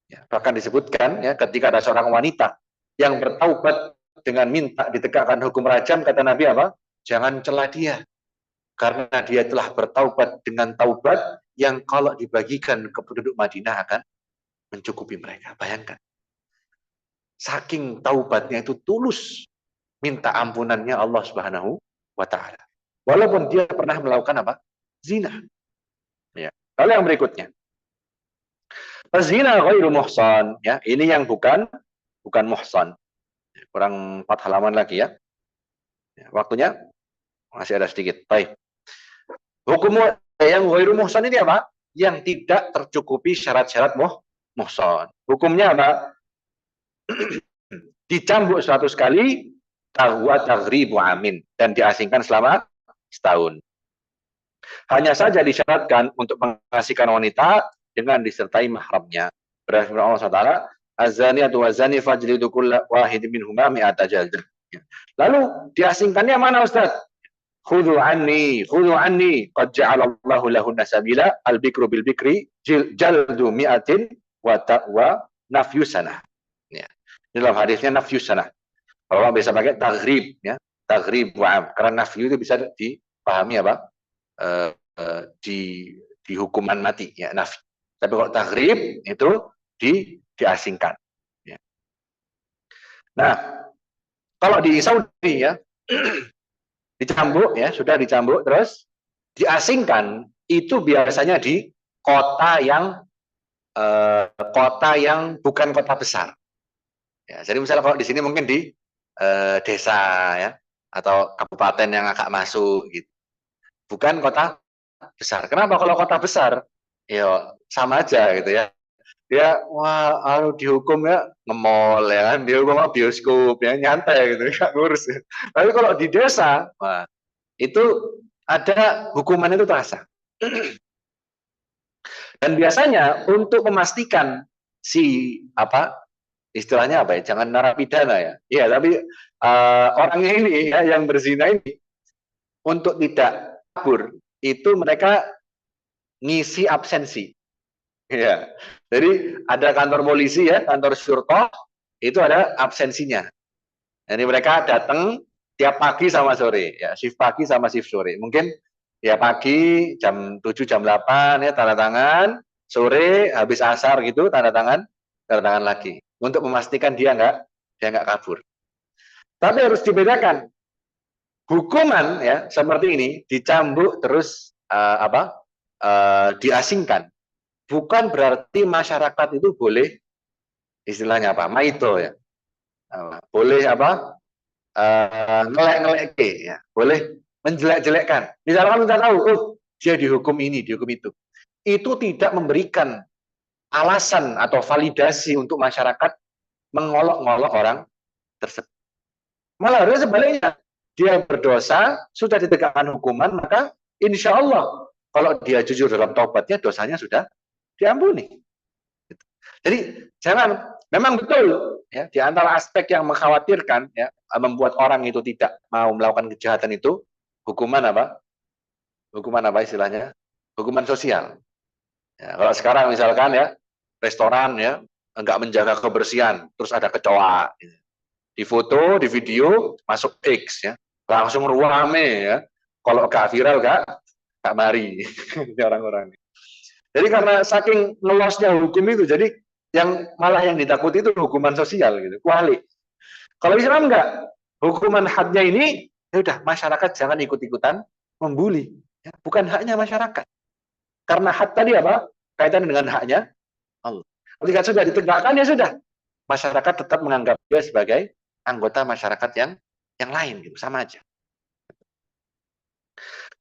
Ya, bahkan disebutkan, ya, ketika ada seorang wanita yang bertaubat dengan minta ditegakkan hukum rajam, kata Nabi apa? Jangan celah dia. Karena dia telah bertaubat dengan taubat yang kalau dibagikan ke penduduk Madinah akan mencukupi mereka. Bayangkan. Saking taubatnya itu tulus, minta ampunannya Allah Subhanahu wa Ta'ala. Walaupun dia pernah melakukan apa? Zina. Ya. Lalu yang berikutnya. Zina ghairu muhsan, ya. Ini yang bukan muhsan. Kurang 4 halaman lagi, ya. Waktunya masih ada sedikit. Baik. Hukum yang ghairu muhsan ini apa? Yang tidak tercukupi syarat-syarat muhsan. Hukumnya apa? Dicambuk 100 kali, tahwa taghribu amin, dan diasingkan selama setahun. Hanya saja disyaratkan untuk mengasihkan wanita dengan disertai mahramnya. Berdasarkan Allah SWT, az-zaniyatu waz-zani fajlidu kulla wahidin minhuma mi'ata jaldah. Lalu diasingkannya mana, Ustaz? Khudhu anni qad ja'alallahu lahunna sabila al-bikru bil bikri jaldu mi'atin wa nafyu sanah. Ya. Dalam hadisnya nafyu sanah. Kalau bisa pakai taghrib, ya. Taghrib wa'am. Karena nafyu itu bisa dipahami apa? Di hukuman mati, ya, nafi. Tapi kalau taghrib itu diasingkan. Ya. Nah, kalau di Saudi, ya, dicambuk, ya, sudah dicambuk terus diasingkan, itu biasanya di kota yang bukan kota besar. Ya, jadi misalnya kalau di sini mungkin di desa, ya, atau kabupaten yang agak masuk gitu. Bukan kota besar. Kenapa? Kalau kota besar, ya sama aja gitu, ya. Dia dihukum, ya, nge-mall, ya kan, dihukum bioskop, ya, nyantai gitu, nggak ngurus. Ya. Tapi kalau di desa, wah, itu ada hukuman itu terasa. Dan biasanya untuk memastikan si istilahnya apa ya? Jangan narapidana ya. Iya, tapi orangnya ini ya yang berzina ini untuk tidak kabur itu mereka ngisi absensi. Ya. Jadi ada kantor polisi ya, kantor syurtoh itu ada absensinya. Jadi mereka datang tiap pagi sama sore, ya shift pagi sama shift sore. Mungkin ya pagi jam 7 jam 8 ya tanda tangan, sore habis asar gitu tanda tangan lagi untuk memastikan dia nggak kabur. Tapi harus dibedakan hukuman ya seperti ini dicambuk terus diasingkan. Bukan berarti masyarakat itu boleh istilahnya apa maito ya, boleh ngelek-ngelek ya, boleh menjelek-jelekkan. Misalkan kita tahu, oh dia dihukum ini, dihukum itu tidak memberikan alasan atau validasi untuk masyarakat mengolok-ngolok orang tersebut. Malah harus sebaliknya, dia berdosa, sudah ditegakkan hukuman, maka insya Allah kalau dia jujur dalam taubatnya, dosanya sudah diampuni. Jadi jangan, memang betul ya di antara aspek yang mengkhawatirkan ya membuat orang itu tidak mau melakukan kejahatan itu hukuman apa? Hukuman apa istilahnya? Hukuman sosial. Ya, kalau sekarang misalkan ya restoran ya enggak menjaga kebersihan, terus ada kecoa, gitu. Di foto, di video masuk X ya, langsung ruame ya. Kalau gak viral gak mari orang-orang. Jadi karena saking ngelosnya hukum itu, jadi malah yang ditakuti itu hukuman sosial gitu, kuali. Kalau Islam enggak, hukuman hadnya ini, ya udah masyarakat jangan ikut-ikutan membuli, ya, bukan haknya masyarakat. Karena hak tadi apa? Kaitan dengan haknya Allah. Ketika sudah ditegakkan ya sudah, masyarakat tetap menganggap dia sebagai anggota masyarakat yang lain gitu, sama aja.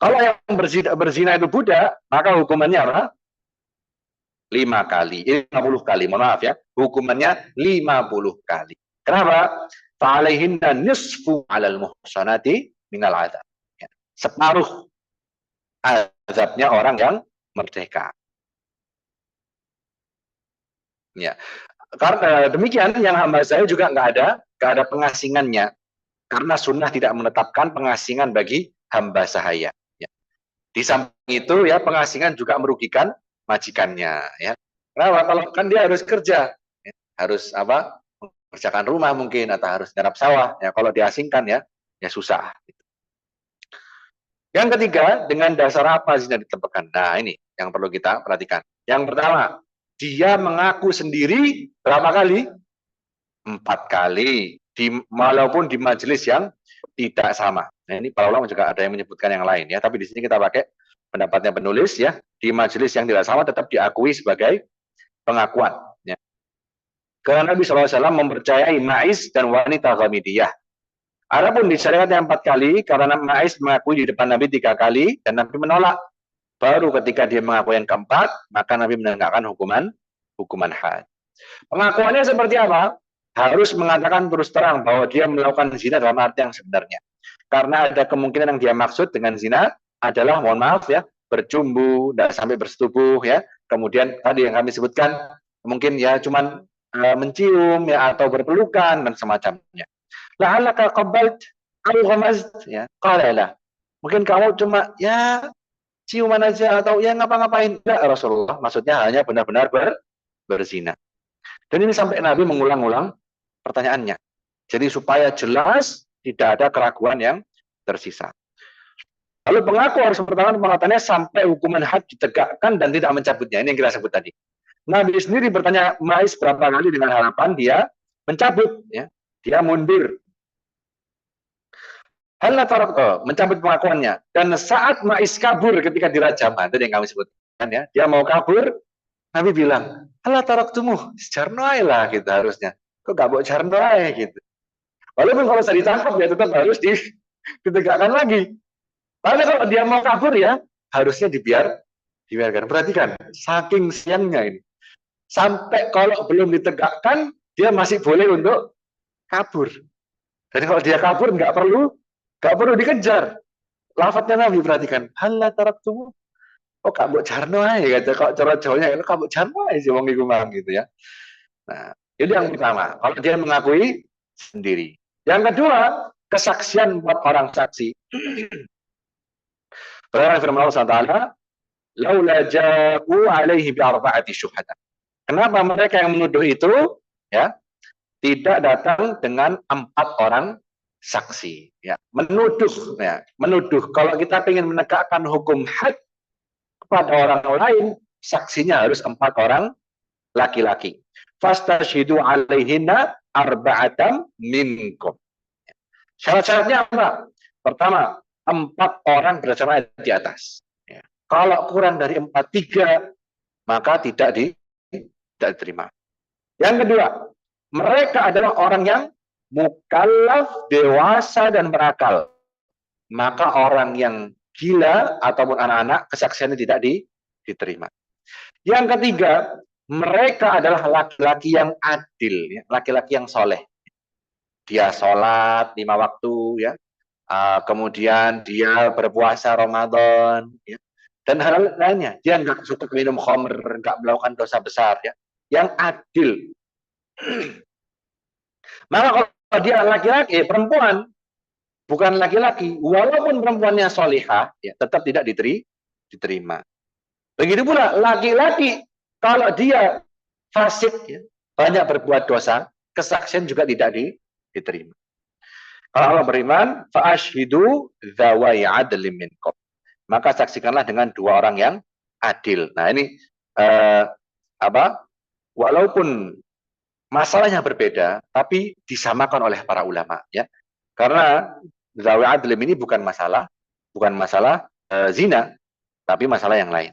Kalau yang berzina itu budak, maka hukumannya apa? 5 kali, 50 kali, mohon maaf ya, hukumannya 50 kali. Kenapa? Fa'alaihinna nisfu 'alal muhsanati minal adzab. Ya. Separuh azabnya orang yang merdeka. Ya. Karena demikian yang hamba saya juga nggak ada pengasingannya. Karena sunnah tidak menetapkan pengasingan bagi hamba sahaya. Ya. Di samping itu ya pengasingan juga merugikan majikannya ya. Nah, kalau kan dia harus kerja, ya, harus mengerjakan rumah mungkin atau harus garap sawah ya. Kalau diasingkan ya susah. Yang ketiga, dengan dasar apa zina ditempatkan? Nah, ini yang perlu kita perhatikan. Yang pertama, dia mengaku sendiri berapa kali? 4 kali. Walaupun di majelis yang tidak sama. Nah, ini para ulama juga ada yang menyebutkan yang lain ya, tapi di sini kita pakai pendapatnya penulis ya, di majelis yang tidak sama tetap diakui sebagai pengakuan ya. Karena Nabi SAW mempercayai Ma'is dan wanita Ghamidiyah. Adapun di syariat yang 4 kali, karena Ma'is mengakui di depan Nabi 3 kali dan Nabi menolak. Baru ketika dia mengaku yang keempat, maka Nabi menegakkan hukuman had. Pengakuannya seperti apa? Harus mengatakan terus terang bahwa dia melakukan zina dalam arti yang sebenarnya. Karena ada kemungkinan yang dia maksud dengan zina adalah, mohon maaf ya, bercumbu, tidak sampai bersetubuh ya. Kemudian tadi yang kami sebutkan, mungkin ya cuman mencium ya atau berpelukan dan semacamnya. La'allaka qabbalt aw ghamazt ya. Qala. Mungkin kamu cuma ya ciuman aja atau ya ngapa-ngapain. Enggak, Rasulullah maksudnya hanya benar-benar berzina. Dan ini sampai Nabi mengulang-ulang pertanyaannya. Jadi supaya jelas tidak ada keraguan yang tersisa. Lalu pengaku harus mempertahankan pengakuannya sampai hukuman had ditegakkan dan tidak mencabutnya. Ini yang kita sebut tadi. Nabi sendiri bertanya Ma'is berapa kali dengan harapan dia mencabut, ya, dia mundur. Mencabut pengakuannya. Dan saat Ma'is kabur ketika dirajam, itu yang kami sebutkan ya, dia mau kabur, Nabi bilang, "Allah taraktumuh, jarnoai lah gitu harusnya. Kok gak mau jarnoai gitu." Walaupun kalau saya ditangkap ya tetap harus ditegakkan lagi. Tapi kalau dia mau kabur ya harusnya dibiarkan. Perhatikan, saking siangnya ini. Sampai kalau belum ditegakkan, dia masih boleh untuk kabur. Dan kalau dia kabur nggak perlu dikejar. Lafadznya Nabi perhatikan, "Halla taraktumu." Oh kabuk jarno ae kata kok cara Jawanya itu kabuk jarno ae sih wong iku mang gitu ya. Nah, itu yang pertama. Kalau dia mengakui sendiri. Yang kedua, kesaksian empat orang saksi. Berkata firman Allah SWT, laula ja'u alaihi bi'arba'ati syuhada. Kenapa mereka yang menuduh itu ya tidak datang dengan 4 orang saksi ya, menuduh ya, menuduh. Kalau kita ingin menegakkan hukum had kepada orang lain, saksinya harus 4 orang laki-laki. Fastashidu alaihinna arba'atam minkum. Syarat-syaratnya apa? Pertama, 4 orang berdasarkan di atas. Ya. Kalau kurang dari 4, 3, maka tidak diterima. Yang kedua, mereka adalah orang yang mukallaf, dewasa, dan berakal. Maka orang yang gila ataupun anak-anak, kesaksiannya tidak diterima. Yang ketiga, mereka adalah laki-laki yang adil, laki-laki yang soleh. Dia sholat 5 waktu, ya. Kemudian dia berpuasa Ramadan, ya. Dan hal lainnya. Dia nggak suka minum khamr, nggak melakukan dosa besar, ya. Yang adil. Maka kalau dia laki-laki, perempuan, bukan laki-laki, walaupun perempuannya solihah, ya, tetap tidak diterima. Begitu pula laki-laki, kalau dia fasik, ya, banyak berbuat dosa, kesaksian juga tidak diterima. Kalau Allah beriman, fa'ashhidu dzawai adlim minkum. Maka saksikanlah dengan 2 orang yang adil. Nah ini walaupun masalahnya berbeda, tapi disamakan oleh para ulama, ya. Karena dzawai adlim ini bukan masalah zina, tapi masalah yang lain.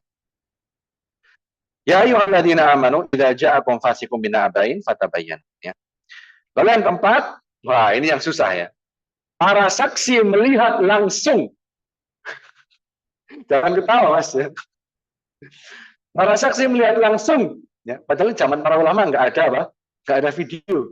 Ya ayyuhalladzina amanu idza ja'akum fasiqun binaba'in fatabayyan, ya. Lalu yang keempat, wah ini yang susah ya. Para saksi melihat langsung. Jangan ketawa, Mas. Ya. Para saksi melihat langsung, ya. Padahal zaman para ulama nggak ada nggak ada video.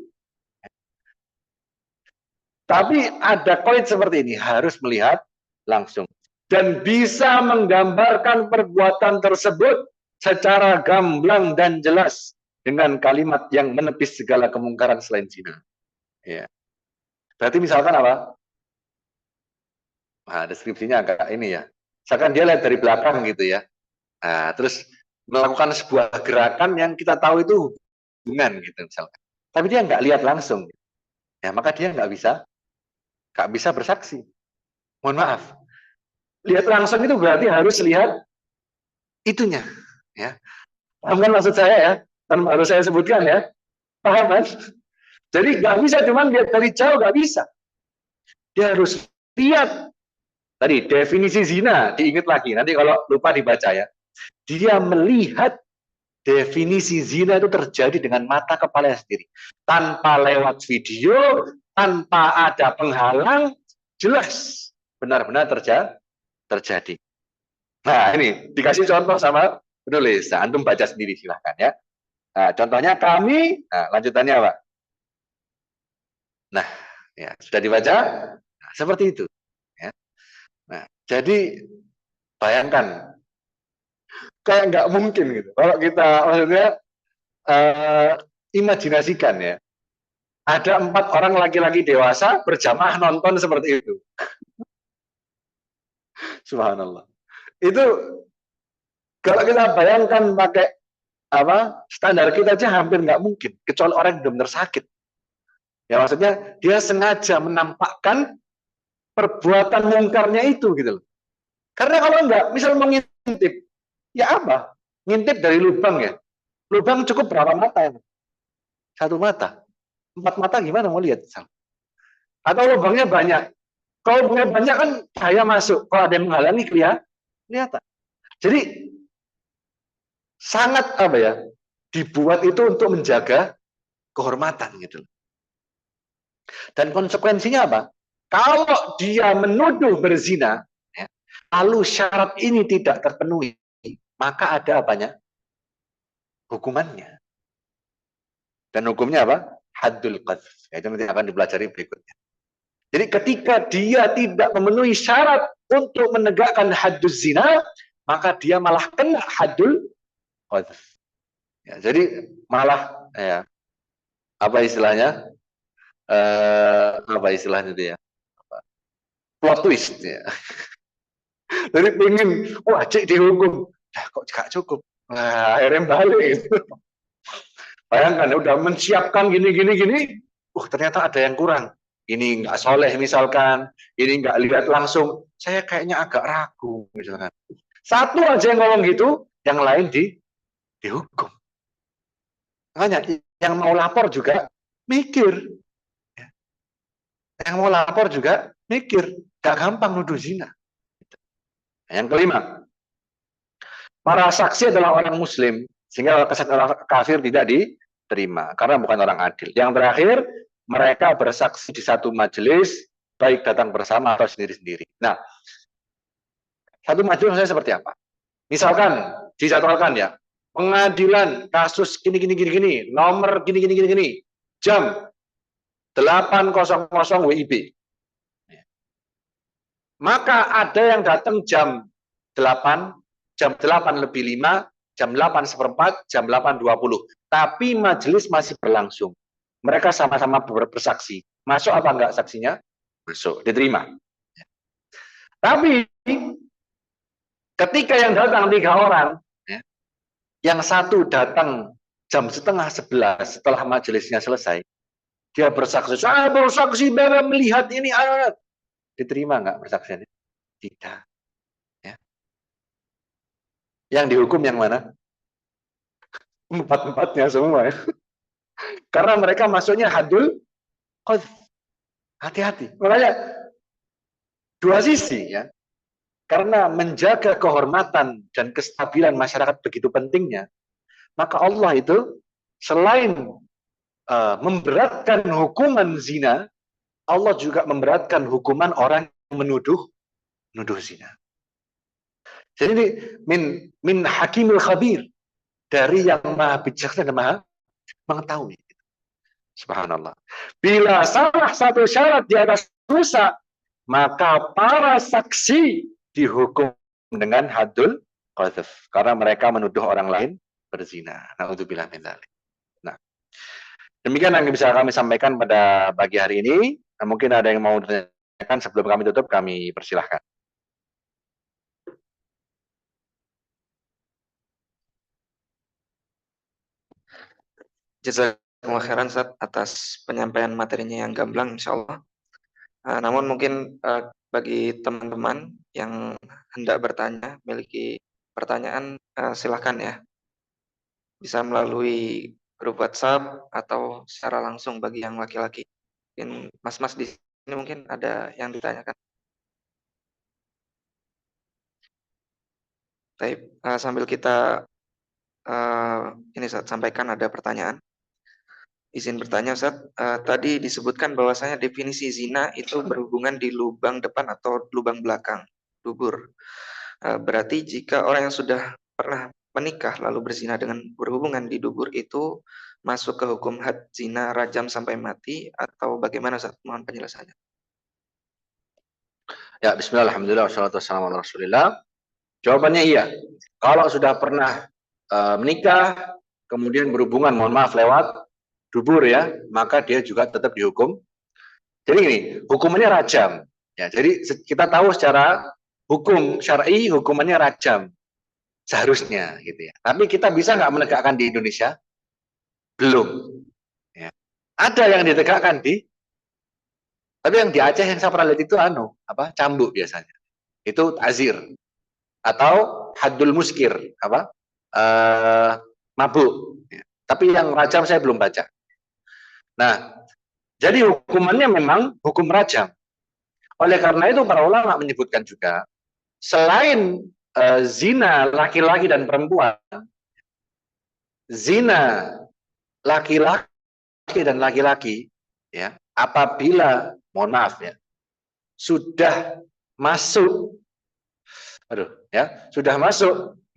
Tapi ada poin seperti ini, harus melihat langsung dan bisa menggambarkan perbuatan tersebut secara gamblang dan jelas dengan kalimat yang menepis segala kemungkaran selain zina. Ya. Berarti misalkan apa? Nah, deskripsinya agak ini ya. Misalkan dia lihat dari belakang gitu ya. Nah, terus melakukan sebuah gerakan yang kita tahu itu hubungan gitu misalkan. Tapi dia nggak lihat langsung. Ya, maka dia nggak bisa bersaksi. Mohon maaf. Lihat langsung itu berarti harus lihat itunya. Ya. Paham kan maksud saya ya? Kan harus saya sebutkan ya. Paham kan? Jadi nggak bisa cuma lihat dari jauh, nggak bisa. Dia harus lihat. Tadi definisi zina diingat lagi. Nanti kalau lupa dibaca ya. Dia melihat definisi zina itu terjadi dengan mata kepala sendiri. Tanpa lewat video, tanpa ada penghalang, jelas benar-benar terjadi. Nah ini dikasih contoh sama penulis. Nah, antum baca sendiri silahkan ya. Nah, contohnya kami, nah, lanjutannya apa? Nah, ya sudah dibaca. Nah, seperti itu. Ya. Nah, jadi bayangkan kayak nggak mungkin gitu. Kalau kita maksudnya imajinasikan ya, ada 4 orang laki-laki dewasa berjamaah nonton seperti itu. Subhanallah. Itu kalau kita bayangkan pakai standar kita aja hampir nggak mungkin, kecuali orang yang benar-benar sakit. Ya maksudnya dia sengaja menampakkan perbuatan mungkarnya itu gitu loh. Karena kalau enggak, misal mengintip, ya apa? Ngintip dari lubang ya. Lubang cukup berapa mata ya? 1 mata. 4 mata gimana mau lihat? Atau lubangnya banyak. Kalau lubangnya banyak kan cahaya masuk. Kalau ada yang menghalangi kelihatan. Jadi sangat dibuat itu untuk menjaga kehormatan gitu. Dan konsekuensinya apa? Kalau dia menuduh berzina, ya, lalu syarat ini tidak terpenuhi, maka ada hukumannya. Dan hukumnya apa? Haddul qadhf. Itu nanti akan dipelajari berikutnya. Jadi ketika dia tidak memenuhi syarat untuk menegakkan hadduz zina, maka dia malah kena haddul qadhf. Ya, jadi malah ya apa istilahnya? Apa istilahnya itu ya? Plot twist ya. Jadi pengen wajib dihukum. Nah, kok gak cukup. Nah, akhirnya balik gitu. Bayangkan udah mensiapkan gini. Ternyata ada yang kurang. Ini nggak soleh misalkan, ini nggak lihat langsung. Saya kayaknya agak ragu misalkan. Satu aja yang ngomong gitu, yang lain dihukum. Makanya yang mau lapor juga mikir. Yang mau lapor juga mikir. Gak gampang nuduh zina. Yang kelima, para saksi adalah orang muslim, sehingga kesaksian orang kafir tidak diterima, karena bukan orang adil. Yang terakhir, mereka bersaksi di satu majelis, baik datang bersama atau sendiri-sendiri. Nah, satu majelis maksudnya seperti apa? Misalkan, dijadwalkan ya, pengadilan kasus gini, nomor gini, jam 8.00 WIB. Maka ada yang datang jam 8 lebih 5, jam 8:15, jam 8:20. Tapi majelis masih berlangsung. Mereka sama-sama bersaksi. Masuk apa enggak saksinya? Masuk, diterima. Tapi ketika yang datang 3 orang, yang satu datang jam 10:30 setelah majelisnya selesai, dia bersaksi, saya bersaksi bahwa melihat ini ayat. Diterima enggak persaksiannya? Tidak. Ya. Yang dihukum yang mana? Empat-empatnya semua ya. Karena mereka masuknya haddul qadhf. Hati-hati. Makanya dua sisi ya. Karena menjaga kehormatan dan kestabilan masyarakat begitu pentingnya, maka Allah itu selain memberatkan hukuman zina, Allah juga memberatkan hukuman orang yang menuduh zina. Jadi ini min hakimil khabir, dari yang maha bijaksana dan maha mengetahui. Subhanallah. Bila salah satu syarat di atas dosa, maka para saksi dihukum dengan haddul qadhf, karena mereka menuduh orang lain berzina. Na'udzubillah min dzalik. Nah, demikian yang bisa kami sampaikan pada pagi hari ini. Nah, mungkin ada yang mau ditanyakan sebelum kami tutup, kami persilahkan. Jazakumullah khairan Ustaz atas penyampaian materinya yang gamblang insyaallah. Namun mungkin bagi teman-teman yang hendak bertanya, memiliki pertanyaan, silahkan ya. Bisa melalui grup WhatsApp atau secara langsung bagi yang laki-laki. Mungkin mas-mas di sini mungkin ada yang ditanyakan. Baik, sambil kita ini Ustaz, sampaikan ada pertanyaan. Izin bertanya Ustaz, tadi disebutkan bahwasanya definisi zina itu berhubungan di lubang depan atau lubang belakang, dubur. Berarti jika orang yang sudah pernah menikah lalu berzina dengan berhubungan di dubur itu masuk ke hukum had zina rajam sampai mati atau bagaimana Ustaz? Mohon penjelasannya. Ya, bismillah, alhamdulillah, wassalatu wassalamu ala rasulillah. Jawabannya iya. Kalau sudah pernah menikah, kemudian berhubungan, mohon maaf, lewat dubur ya, maka dia juga tetap dihukum. Jadi ini hukumannya rajam. Ya, jadi kita tahu secara hukum syar'i hukumannya rajam seharusnya gitu ya. Tapi kita bisa nggak menegakkan di Indonesia? Belum. Ya. Ada yang ditegakkan tapi yang di Aceh yang saya pernah lihat itu cambuk biasanya. Itu ta'zir atau haddul muskir, mabuk. Ya. Tapi yang rajam saya belum baca. Nah, jadi hukumannya memang hukum rajam. Oleh karena itu para ulama menyebutkan juga, selain zina laki-laki dan perempuan, zina laki-laki dan laki-laki, ya, apabila, mohon maaf ya, sudah masuk,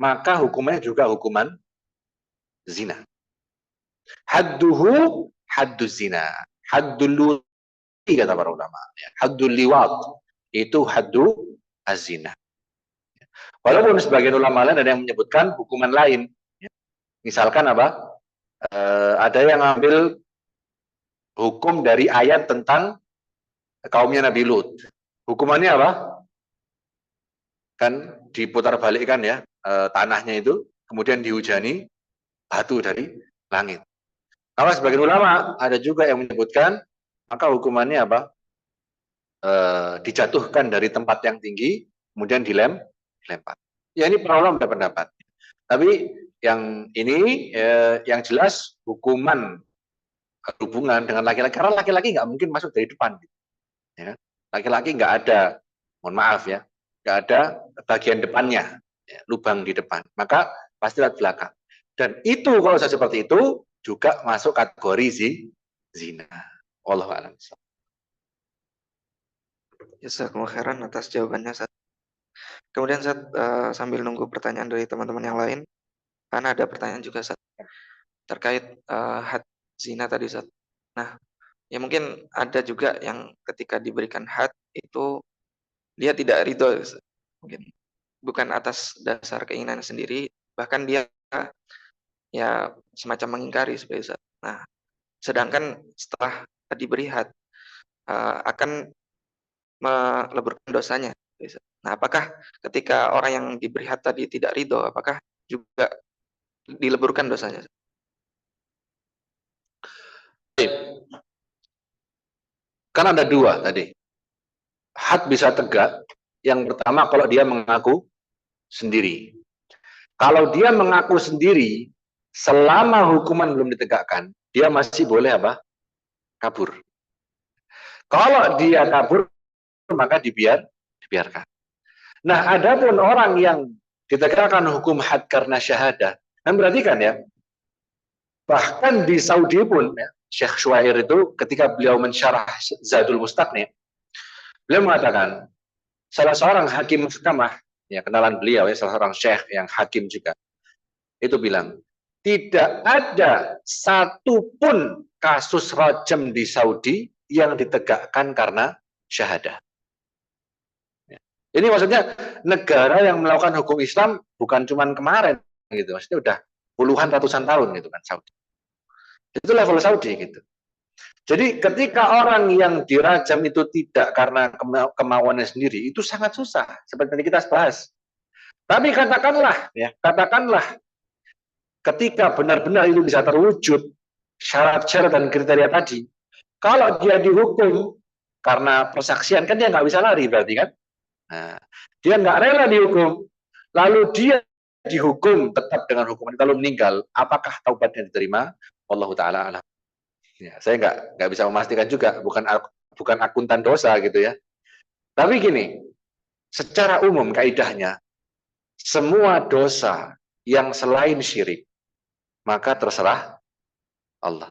maka hukumannya juga hukuman zina. Hadduhu hadduz zina, haddul luwati kata para ulama, haddul liwat itu haddu az-zina. Walaupun sebagian ulama lain ada yang menyebutkan hukuman lain. Misalkan apa? Ada yang ambil hukum dari ayat tentang kaumnya Nabi Lut. Hukumannya apa? Kan diputar balikkan ya, tanahnya itu, kemudian dihujani batu dari langit. Kalau sebagian ulama ada juga yang menyebutkan, maka hukumannya apa? Dijatuhkan dari tempat yang tinggi, kemudian dilempar. Ya ini para ulama berpendapat. Tapi yang ini yang jelas hukuman hubungan dengan laki-laki, karena laki-laki nggak mungkin masuk dari depan. Ya. Laki-laki nggak ada, mohon maaf ya, nggak ada bagian depannya, ya, lubang di depan. Maka pasti lewat belakang. Dan itu kalau saya seperti itu juga masuk kategori zina. Wallahu a'lam. Jazakumullah khairan atas jawabannya, Ustaz. Kemudian Ustaz, sambil nunggu pertanyaan dari teman-teman yang lain, karena ada pertanyaan juga Ustaz, terkait had zina tadi Ustaz. Nah, ya mungkin ada juga yang ketika diberikan had itu dia tidak ridho, Ustaz. Mungkin bukan atas dasar keinginan sendiri, bahkan dia ya semacam mengingkari seperti Ustaz. Nah, sedangkan setelah diberi had akan meleburkan dosanya. Nah, apakah ketika orang yang diberi had tadi tidak ridho, apakah juga dileburkan dosanya? Kan ada dua tadi. Had bisa tegak. Yang pertama kalau dia mengaku sendiri. Kalau dia mengaku sendiri, selama hukuman belum ditegakkan, dia masih boleh apa? Kabur. Kalau dia kabur, maka dibiarkan. Nah, adapun orang yang ditegakkan hukum had karena syahadah, dan perhatikan ya, bahkan di Saudi pun, ya, Syekh Syuair itu ketika beliau mensyarah Zadul Mustaqni, beliau mengatakan, salah seorang hakim mahkamah, ya kenalan beliau ya, salah seorang syekh yang hakim juga, itu bilang, tidak ada satupun kasus rajam di Saudi yang ditegakkan karena syahadah. Ini maksudnya negara yang melakukan hukum Islam bukan cuma kemarin gitu, maksudnya udah puluhan ratusan tahun gitu kan Saudi. Itu level Saudi gitu. Jadi ketika orang yang dirajam itu tidak karena kemauannya sendiri, itu sangat susah seperti yang kita bahas. Tapi katakanlah ya, katakanlah ketika benar-benar itu bisa terwujud syarat-syarat dan kriteria tadi, kalau dia dihukum karena persaksian kan dia nggak bisa lari berarti kan? Nah, dia nggak rela dihukum, lalu dia dihukum tetap dengan hukuman lalu meninggal, apakah taubatnya diterima? Wallahu taala alam. Ya, saya nggak bisa memastikan juga, bukan akuntan dosa gitu ya. Tapi gini, secara umum kaidahnya semua dosa yang selain syirik maka terserah Allah.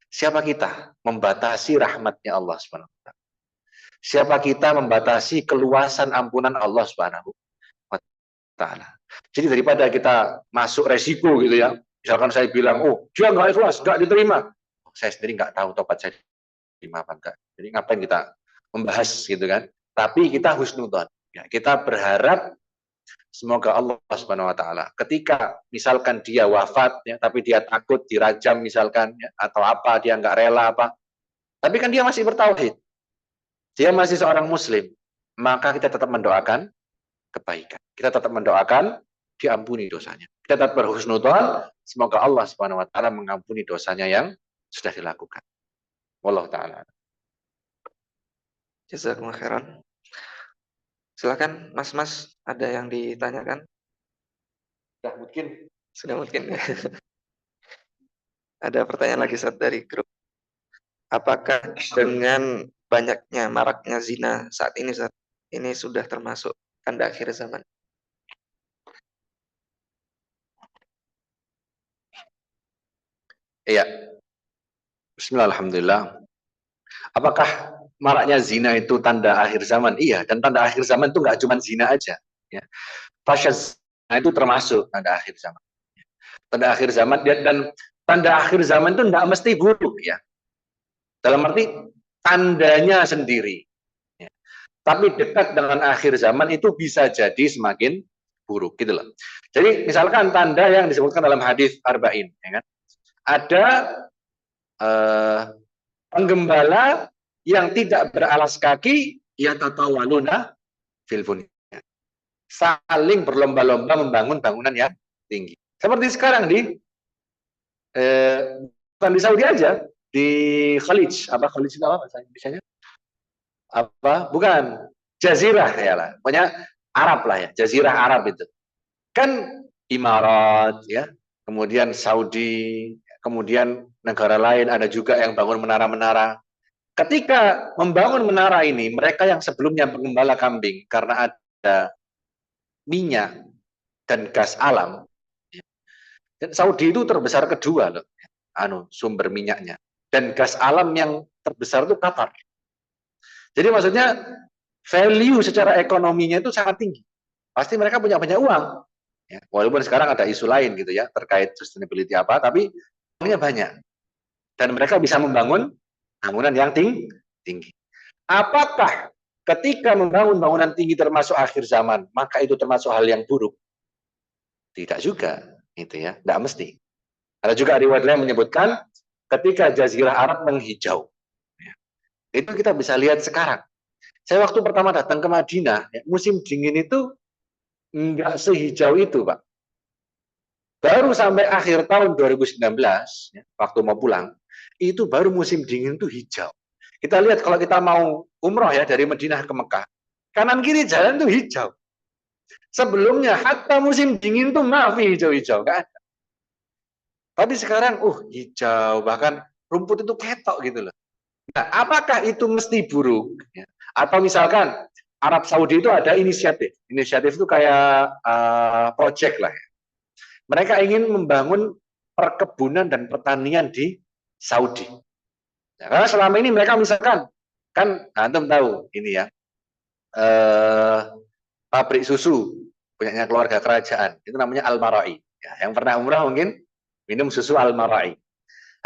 Siapa kita membatasi rahmatnya Allah Subhanahu wa taala? Siapa kita membatasi keluasan ampunan Allah Subhanahu wa taala? Jadi daripada kita masuk resiko gitu ya, misalkan saya bilang, oh dia nggak ikhlas, nggak diterima, saya sendiri nggak tahu tobat saya diterima apa enggak. Jadi ngapain kita membahas gitu kan? Tapi kita husnudzon, ya, kita berharap semoga Allah Subhanahu wa taala ketika misalkan dia wafat ya, tapi dia takut dirajam misalkan ya, atau apa dia nggak rela apa, tapi kan dia masih bertauhid, dia masih seorang muslim, maka kita tetap mendoakan kebaikan. Kita tetap mendoakan diampuni dosanya. Kita tetap berhusnudzon, semoga Allah Subhanahu wa taala mengampuni dosanya yang sudah dilakukan. Wallahu taala. Jazakumullah khairan. Silakan Mas, ada yang ditanyakan? Sudah mungkin. Ada pertanyaan lagi Ustaz dari grup. Apakah dengan banyaknya maraknya zina saat ini Ustaz, ini sudah termasuk tanda akhir zaman? Iya. Bismillah, alhamdulillah. Apakah maraknya zina itu tanda akhir zaman? Iya, dan tanda akhir zaman itu nggak cuma zina aja. Ya. Fasya zina itu termasuk tanda akhir zaman. Tanda akhir zaman, dan tanda akhir zaman itu nggak mesti buruk ya. Dalam arti tandanya sendiri. Ya. Tapi dekat dengan akhir zaman itu bisa jadi semakin buruk gitu loh. Jadi misalkan tanda yang disebutkan dalam hadis arba'in, ya kan? Ada penggembala yang tidak beralas kaki, yatatawaluna fil bunyan. Saling berlomba-lomba membangun bangunan yang tinggi. Seperti sekarang bukan di Saudi aja, di Khalij, Khalij itu apa bahasa Indonesia-nya? Bukan, Jazirah ya lah. Pokoknya Arab lah ya, Jazirah Arab itu. Kan Imarat ya, kemudian Saudi, kemudian negara lain ada juga yang bangun menara-menara. Ketika membangun menara ini, mereka yang sebelumnya penggembala kambing karena ada minyak dan gas alam, dan Saudi itu terbesar kedua loh, sumber minyaknya, dan gas alam yang terbesar itu Qatar. Jadi maksudnya value secara ekonominya itu sangat tinggi. Pasti mereka punya banyak uang. Ya, walaupun sekarang ada isu lain gitu ya terkait sustainability tapi uangnya banyak. Dan mereka bisa membangun bangunan yang tinggi. Apakah ketika membangun bangunan tinggi termasuk akhir zaman, maka itu termasuk hal yang buruk? Tidak juga, gitu ya. Tidak mesti. Ada juga riwayat lain menyebutkan ketika Jazirah Arab menghijau. Ya. Itu kita bisa lihat sekarang. Saya waktu pertama datang ke Madinah, ya, musim dingin itu nggak sehijau itu, Pak. Baru sampai akhir tahun 2019, ya, waktu mau pulang, itu baru musim dingin itu hijau. Kita lihat kalau kita mau umroh ya dari Madinah ke Mekah, kanan kiri jalan itu hijau. Sebelumnya hatta musim dingin itu mafi hijau-hijau, nggak ada. Tapi sekarang, hijau, bahkan rumput itu ketok gitu loh. Nah, apakah itu mesti buruk? Ya. Atau misalkan Arab Saudi itu ada inisiatif. Inisiatif itu kayak project lah ya. Mereka ingin membangun perkebunan dan pertanian di Saudi. Ya, karena selama ini mereka misalkan, kan antum tahu ini ya, pabrik susu punyanya keluarga kerajaan, itu namanya Al-Marai. Ya, yang pernah umrah mungkin minum susu Al-Marai.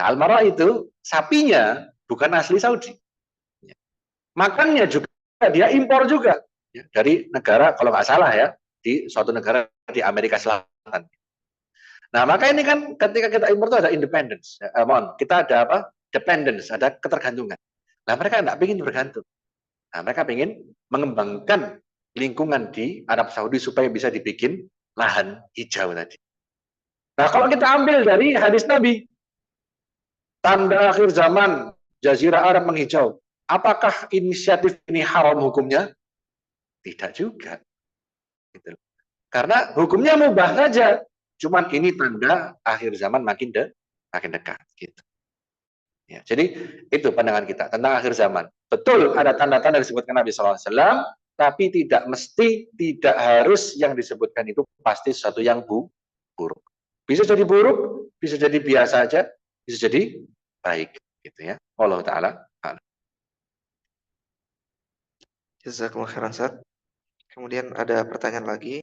Nah, Al-Marai itu sapinya bukan asli Saudi. Ya. Makannya juga dia impor juga ya, dari negara kalau nggak salah ya di suatu negara di Amerika Selatan. Nah, maka ini kan ketika kita impor itu ada independence. Kita ada apa? Dependence, ada ketergantungan. Nah, mereka nggak ingin bergantung. Nah, mereka ingin mengembangkan lingkungan di Arab Saudi supaya bisa dibikin lahan hijau tadi. Nah, kalau kita ambil dari hadis Nabi, tanda akhir zaman, Jazirah Arab menghijau. Apakah inisiatif ini haram hukumnya? Tidak juga. Gitu. Karena hukumnya mubah saja. Cuman ini tanda akhir zaman makin dekat. Gitu. Ya, jadi itu pandangan kita tentang akhir zaman. Betul ada tanda-tanda disebutkan Nabi SAW, tapi tidak mesti, tidak harus yang disebutkan itu pasti sesuatu yang buruk. Bisa jadi buruk, bisa jadi biasa aja, bisa jadi baik. Gitu ya. Allah Ta'ala. Jazakumullah khairan, Ustaz. Kemudian ada pertanyaan lagi.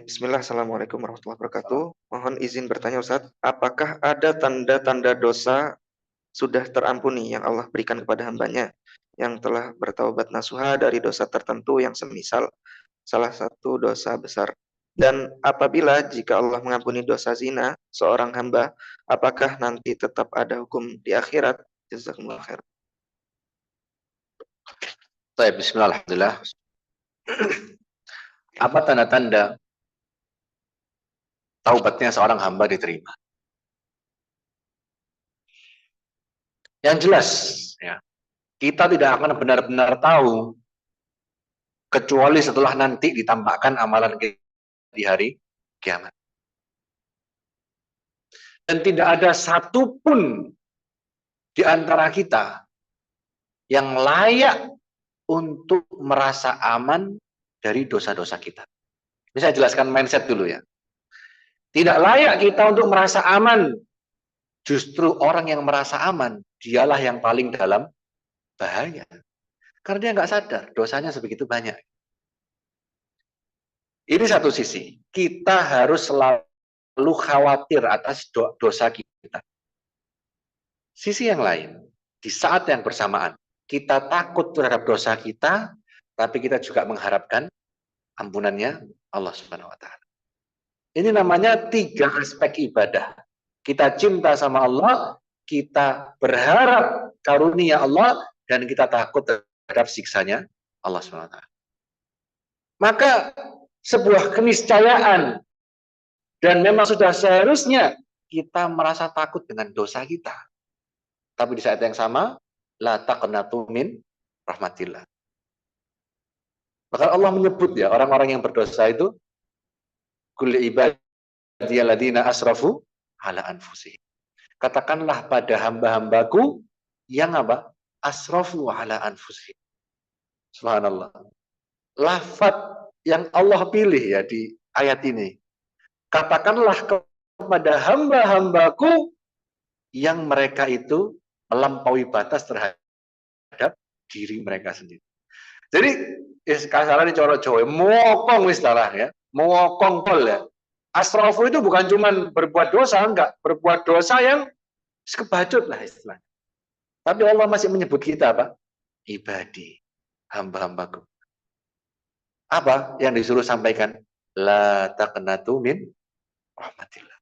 Bismillah, Assalamualaikum warahmatullahi wabarakatuh. Mohon izin bertanya, Ustaz, apakah ada tanda-tanda dosa sudah terampuni yang Allah berikan kepada hambanya yang telah bertaubat nasuha dari dosa tertentu yang semisal salah satu dosa besar? Dan apabila jika Allah mengampuni dosa zina seorang hamba, apakah nanti tetap ada hukum di akhirat? Jazakumullah khair. Baik, bismillah, alhamdulillah. Apa tanda-tanda taubatnya seorang hamba diterima? Yang jelas, ya, kita tidak akan benar-benar tahu kecuali setelah nanti ditampakkan amalan kita di hari kiamat. Dan tidak ada satupun di antara kita yang layak untuk merasa aman dari dosa-dosa kita. Ini saya jelaskan mindset dulu ya. Tidak layak kita untuk merasa aman. Justru orang yang merasa aman, dialah yang paling dalam bahaya. Karena dia nggak sadar dosanya sebegitu banyak. Ini satu sisi. Kita harus selalu khawatir atas dosa kita. Sisi yang lain, di saat yang bersamaan, kita takut terhadap dosa kita, tapi kita juga mengharapkan ampunannya Allah Subhanahu wa taala. Ini namanya 3 aspek ibadah. Kita cinta sama Allah, kita berharap karunia Allah, dan kita takut terhadap siksanya Allah Subhanahu wa taala. Maka sebuah keniscayaan, dan memang sudah seharusnya kita merasa takut dengan dosa kita. Tapi di saat yang sama, la taqnatu min rahmatillah. Bahkan Allah menyebut ya, orang-orang yang berdosa itu, kul ibadiyalladzina asrafu ala anfusihim. Katakanlah pada hamba-hambaku yang apa? Asrafu ala anfusihim. Subhanallah. Lafaz yang Allah pilih ya di ayat ini. Katakanlah kepada hamba-hambaku yang mereka itu melampaui batas terhadap diri mereka sendiri. Jadi kasarannya coro Jawa, mokong wis ya, mokong pol ya. Asrafu itu bukan cuma berbuat dosa, enggak, berbuat dosa yang kebacut lah istilahnya. Tapi Allah masih menyebut kita apa? Ibadi, hamba-hambaku. Apa yang disuruh sampaikan? La taqnatu min rahmatillah.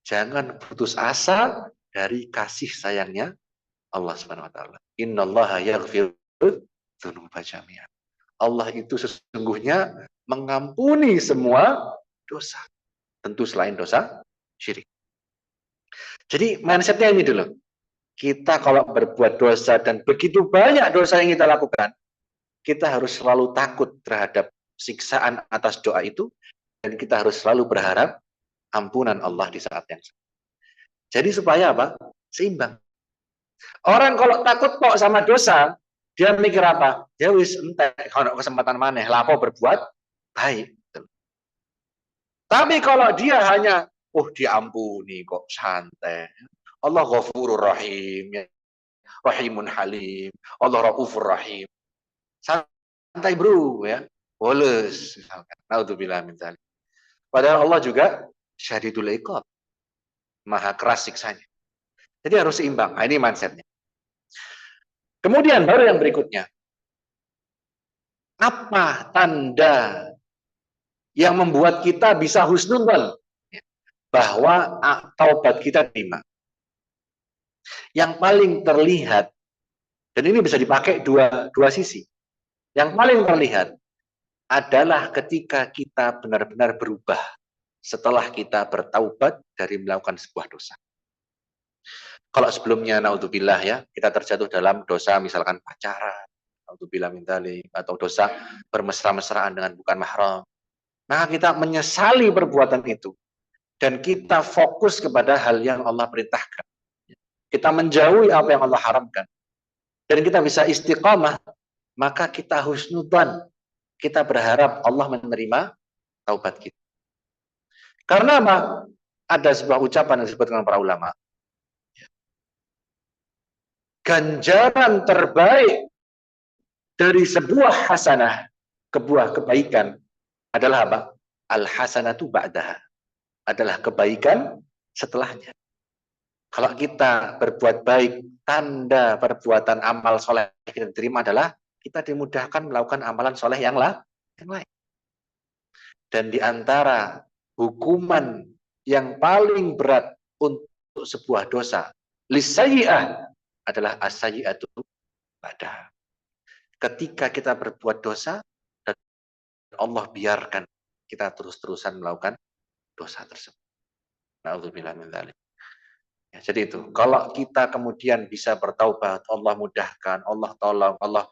Jangan putus asa dari kasih sayangnya Allah Subhanahu wa taala. Innallaha yaghfiru dzunuba jami'an. Allah itu sesungguhnya mengampuni semua dosa. Tentu selain dosa syirik. Jadi mindsetnya ini dulu. Kita kalau berbuat dosa dan begitu banyak dosa yang kita lakukan, kita harus selalu takut terhadap siksaan atas doa itu, dan kita harus selalu berharap ampunan Allah di saat yang sama. Jadi supaya apa? Seimbang. Orang kalau takut kok sama dosa, dia mikir apa? Dia wis entek kalau kesempatan maneh lapo berbuat baik. Tapi kalau dia hanya diampuni kok santai. Allah Ghafurur Rahim, Rahimun Halim, Allah Raufur Rahim. Santai bro ya. Woles misalkan. Naudzubillah min dzalik. Padahal Allah juga syadidul iqab. Maha keras siksanya. Jadi harus seimbang. Nah, ini mindsetnya. Kemudian baru yang berikutnya. Apa tanda yang membuat kita bisa husnudzon bahwa taubat kita terima? Yang paling terlihat, dan ini bisa dipakai dua sisi. Yang paling terlihat adalah ketika kita benar-benar berubah setelah kita bertaubat dari melakukan sebuah dosa. Kalau sebelumnya naudzubillah ya, kita terjatuh dalam dosa misalkan pacaran, naudzubillah min dzalik, atau dosa bermesra-mesraan dengan bukan mahram. Maka kita menyesali perbuatan itu dan kita fokus kepada hal yang Allah perintahkan. Kita menjauhi apa yang Allah haramkan. Dan kita bisa istiqamah, maka kita husnudzon. Kita berharap Allah menerima taubat kita. Karena apa? Ada sebuah ucapan yang disebut dengan para ulama. Ganjaran terbaik dari sebuah hasanah, sebuah kebaikan adalah apa? Al-hasanatu ba'daha. Adalah kebaikan setelahnya. Kalau kita berbuat baik, tanda perbuatan amal soleh kita diterima adalah kita dimudahkan melakukan amalan soleh yang lain. Dan di antara hukuman yang paling berat untuk sebuah dosa, lisayyi'ah, adalah as-sayyi'atu ba'daha. Ketika kita berbuat dosa, dan Allah biarkan kita terus-terusan melakukan dosa tersebut. Na'udzubillah min dzalik. Ya, jadi itu, kalau kita kemudian bisa bertaubat, Allah mudahkan, Allah tolong, Allah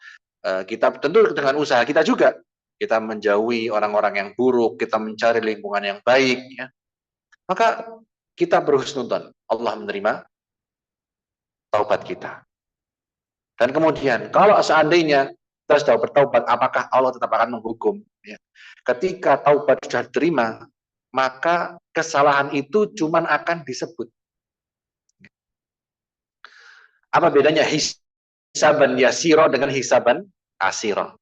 kita tentu dengan usaha kita juga, kita menjauhi orang-orang yang buruk, kita mencari lingkungan yang baik, ya. Maka kita berhusnudzon, Allah menerima taubat kita. Dan kemudian, kalau seandainya kita sudah bertaubat, apakah Allah tetap akan menghukum? Ya. Ketika taubat sudah diterima, maka kesalahan itu cuma akan disebut. Apa bedanya hisaban yasiro dengan hisaban asiro?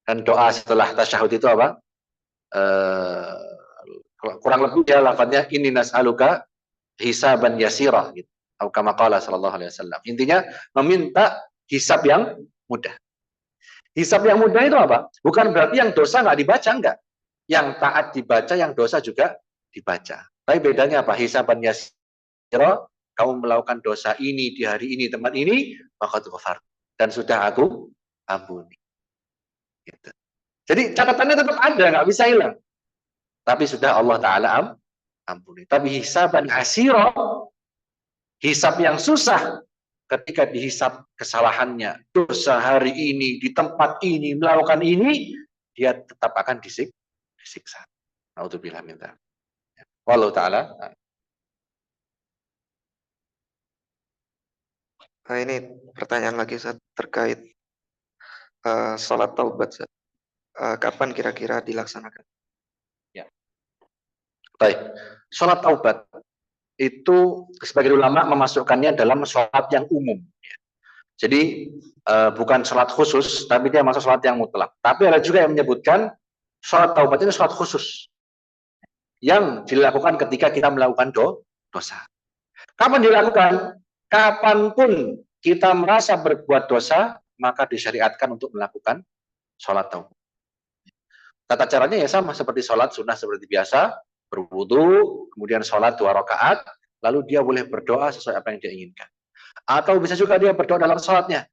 Dan doa setelah tasyahud itu apa? Kurang lebih ya lafadznya inni nas'aluka hisaban yasiro gitu. Atau kama qala sallallahu alaihi wasallam. Intinya meminta hisab yang mudah. Hisab yang mudah itu apa? Bukan berarti yang dosa nggak dibaca, enggak. Yang taat dibaca, yang dosa juga dibaca. Tapi bedanya apa? Hisaban yasira, kamu melakukan dosa ini di hari ini, tempat ini, maka ghafar. Dan sudah aku ampuni. Gitu. Jadi catatannya tetap ada, nggak bisa hilang. Tapi sudah Allah Ta'ala ampuni. Tapi hisaban yasira, hisab yang susah, ketika dihisab kesalahannya, dosa hari ini, di tempat ini, melakukan ini, dia tetap akan disiksa. Naudzubillah min dzalik. Wallahu taala. Nah, ini pertanyaan lagi Ustaz, terkait sholat taubat Ustaz. Kapan kira-kira dilaksanakan? Ya. Baik. Sholat taubat itu sebagai ulama memasukkannya dalam sholat yang umum. Jadi bukan sholat khusus, tapi dia masuk sholat yang mutlak. Tapi ada juga yang menyebutkan sholat taubat itu sholat khusus yang dilakukan ketika kita melakukan dosa. Kapan dilakukan? Kapanpun kita merasa berbuat dosa, maka disyariatkan untuk melakukan sholat taubat. Tata caranya ya sama seperti sholat sunnah seperti biasa, berwudu, kemudian sholat 2 rakaat, lalu dia boleh berdoa sesuai apa yang dia inginkan. Atau bisa juga dia berdoa dalam sholatnya.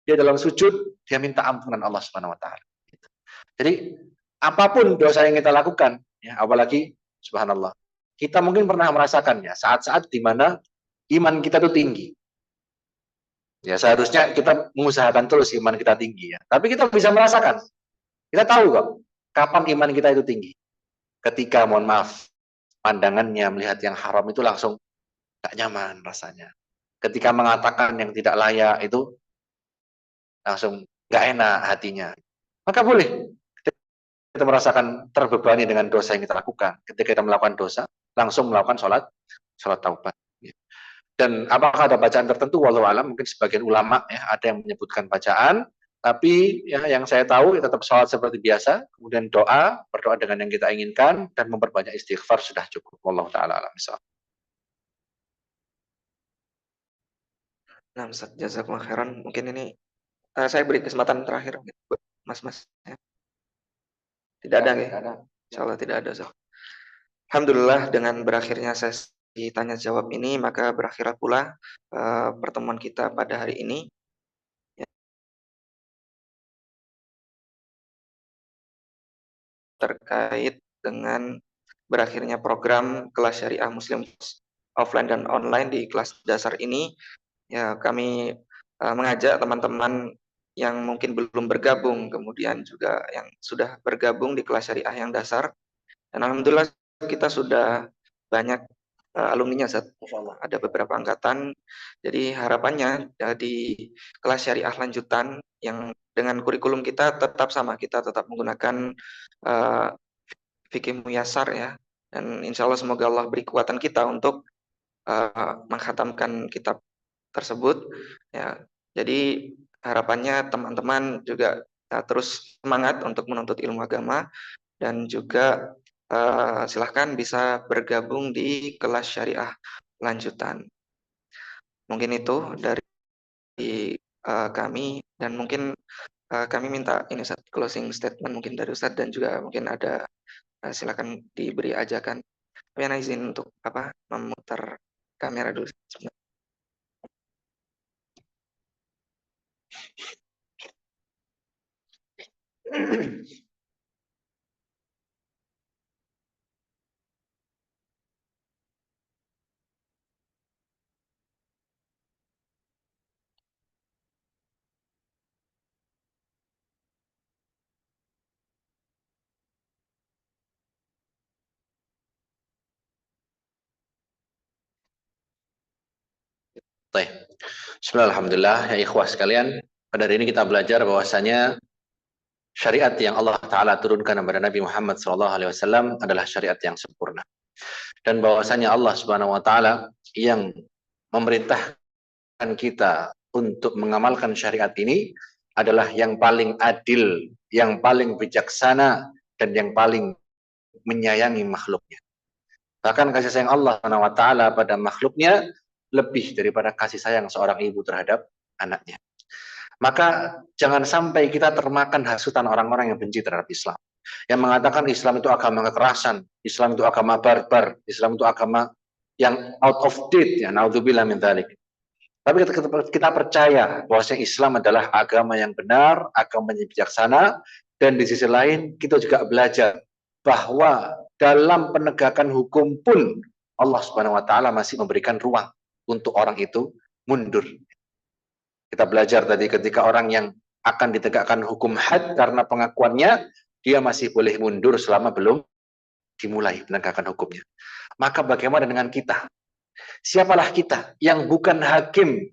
Dia dalam sujud, dia minta ampunan Allah Subhanahu wa taala. Jadi apapun dosa yang kita lakukan, ya, apalagi subhanallah, kita mungkin pernah merasakannya saat-saat di mana iman kita itu tinggi. Ya seharusnya kita mengusahakan terus iman kita tinggi ya. Tapi kita bisa merasakan. Kita tahu kok kapan iman kita itu tinggi. Ketika mohon maaf pandangannya melihat yang haram itu langsung gak nyaman rasanya. Ketika mengatakan yang tidak layak itu langsung gak enak hatinya. Maka boleh kita merasakan terbebani dengan dosa yang kita lakukan. Ketika kita melakukan dosa, langsung melakukan sholat taubat. Dan apakah ada bacaan tertentu? Wallahu alam, mungkin sebagian ulama ya ada yang menyebutkan bacaan, tapi ya, yang saya tahu ya, tetap sholat seperti biasa, kemudian berdoa dengan yang kita inginkan, dan memperbanyak istighfar sudah cukup. Wallahu taala alam. Nah, Ustaz, jazakumullah khairan. Mungkin ini saya beri kesempatan terakhir buat Mas-mas. Ya. Tidak ada ya? Insya Allah tidak ada Ustaz. Alhamdulillah dengan berakhirnya sesi tanya jawab ini, maka berakhirlah pula pertemuan kita pada hari ini. Ya. Terkait dengan berakhirnya program kelas syariah Muslim offline dan online di kelas dasar ini, ya kami mengajak teman-teman yang mungkin belum bergabung, kemudian juga yang sudah bergabung di kelas syariah yang dasar. Dan alhamdulillah kita sudah banyak alumninya, ada beberapa angkatan. Jadi harapannya di kelas syariah lanjutan yang dengan kurikulum kita tetap sama, kita tetap menggunakan fikih muyasar ya. Dan insya Allah semoga Allah beri kekuatan kita untuk menghatamkan kitab tersebut. Ya, jadi harapannya teman-teman juga terus semangat untuk menuntut ilmu agama dan juga silahkan bisa bergabung di kelas syariah lanjutan. Mungkin itu dari kami, dan mungkin kami minta ini Ustaz, closing statement mungkin dari Ustaz, dan juga mungkin ada silakan diberi ajakan. Kami izin untuk memutar kamera dulu. Baik. Bismillahirrahmanirrahim. Ya ikhwah sekalian, pada hari ini kita belajar bahwasanya syariat yang Allah Ta'ala turunkan kepada Nabi Muhammad SAW adalah syariat yang sempurna. Dan bahwasanya Allah Subhanahu Wa Ta'ala yang memerintahkan kita untuk mengamalkan syariat ini adalah yang paling adil, yang paling bijaksana, dan yang paling menyayangi makhluknya. Bahkan kasih sayang Allah Subhanahu Wa Ta'ala pada makhluknya lebih daripada kasih sayang seorang ibu terhadap anaknya. Maka jangan sampai kita termakan hasutan orang-orang yang benci terhadap Islam. yang mengatakan Islam itu agama kekerasan, Islam itu agama barbar, Islam itu agama yang out of date, ya, naudzubillah min dzalik. Tapi kita percaya bahwa Islam adalah agama yang benar, agama yang bijaksana, dan di sisi lain kita juga belajar bahwa dalam penegakan hukum pun Allah Subhanahu wa taala masih memberikan ruang untuk orang itu mundur. Kita belajar tadi ketika orang yang akan ditegakkan hukum had karena pengakuannya, dia masih boleh mundur selama belum dimulai penegakan hukumnya. Maka bagaimana dengan kita? Siapalah kita yang bukan hakim,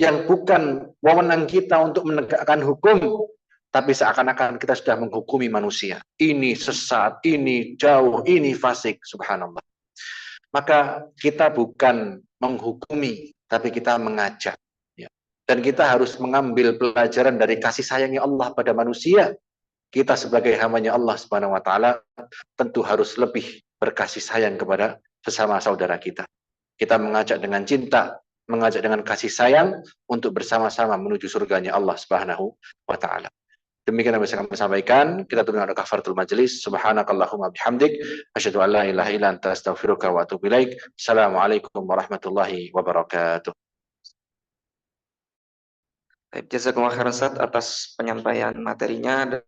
yang bukan wewenang kita untuk menegakkan hukum, tapi seakan-akan kita sudah menghukumi manusia. Ini sesat, ini jauh, ini fasik, subhanallah. Maka kita bukan menghukumi, tapi kita mengajak. Dan kita harus mengambil pelajaran dari kasih sayangnya Allah pada manusia. Kita sebagai hambanya Allah Subhanahu wa taala tentu harus lebih berkasih sayang kepada sesama saudara kita. Kita mengajak dengan cinta, mengajak dengan kasih sayang untuk bersama-sama menuju surganya Allah Subhanahu wa taala. Demikian yang bisa kami sampaikan. Kita tutup dengan kafaratul majelis. Subhanakallahumma bihamdik asyhadu an la ilaha illa anta astaghfiruka wa atubu ilaik. Assalamualaikum warahmatullahi wabarakatuh. Jazakumullah khairan Ustaz atas penyampaian materinya.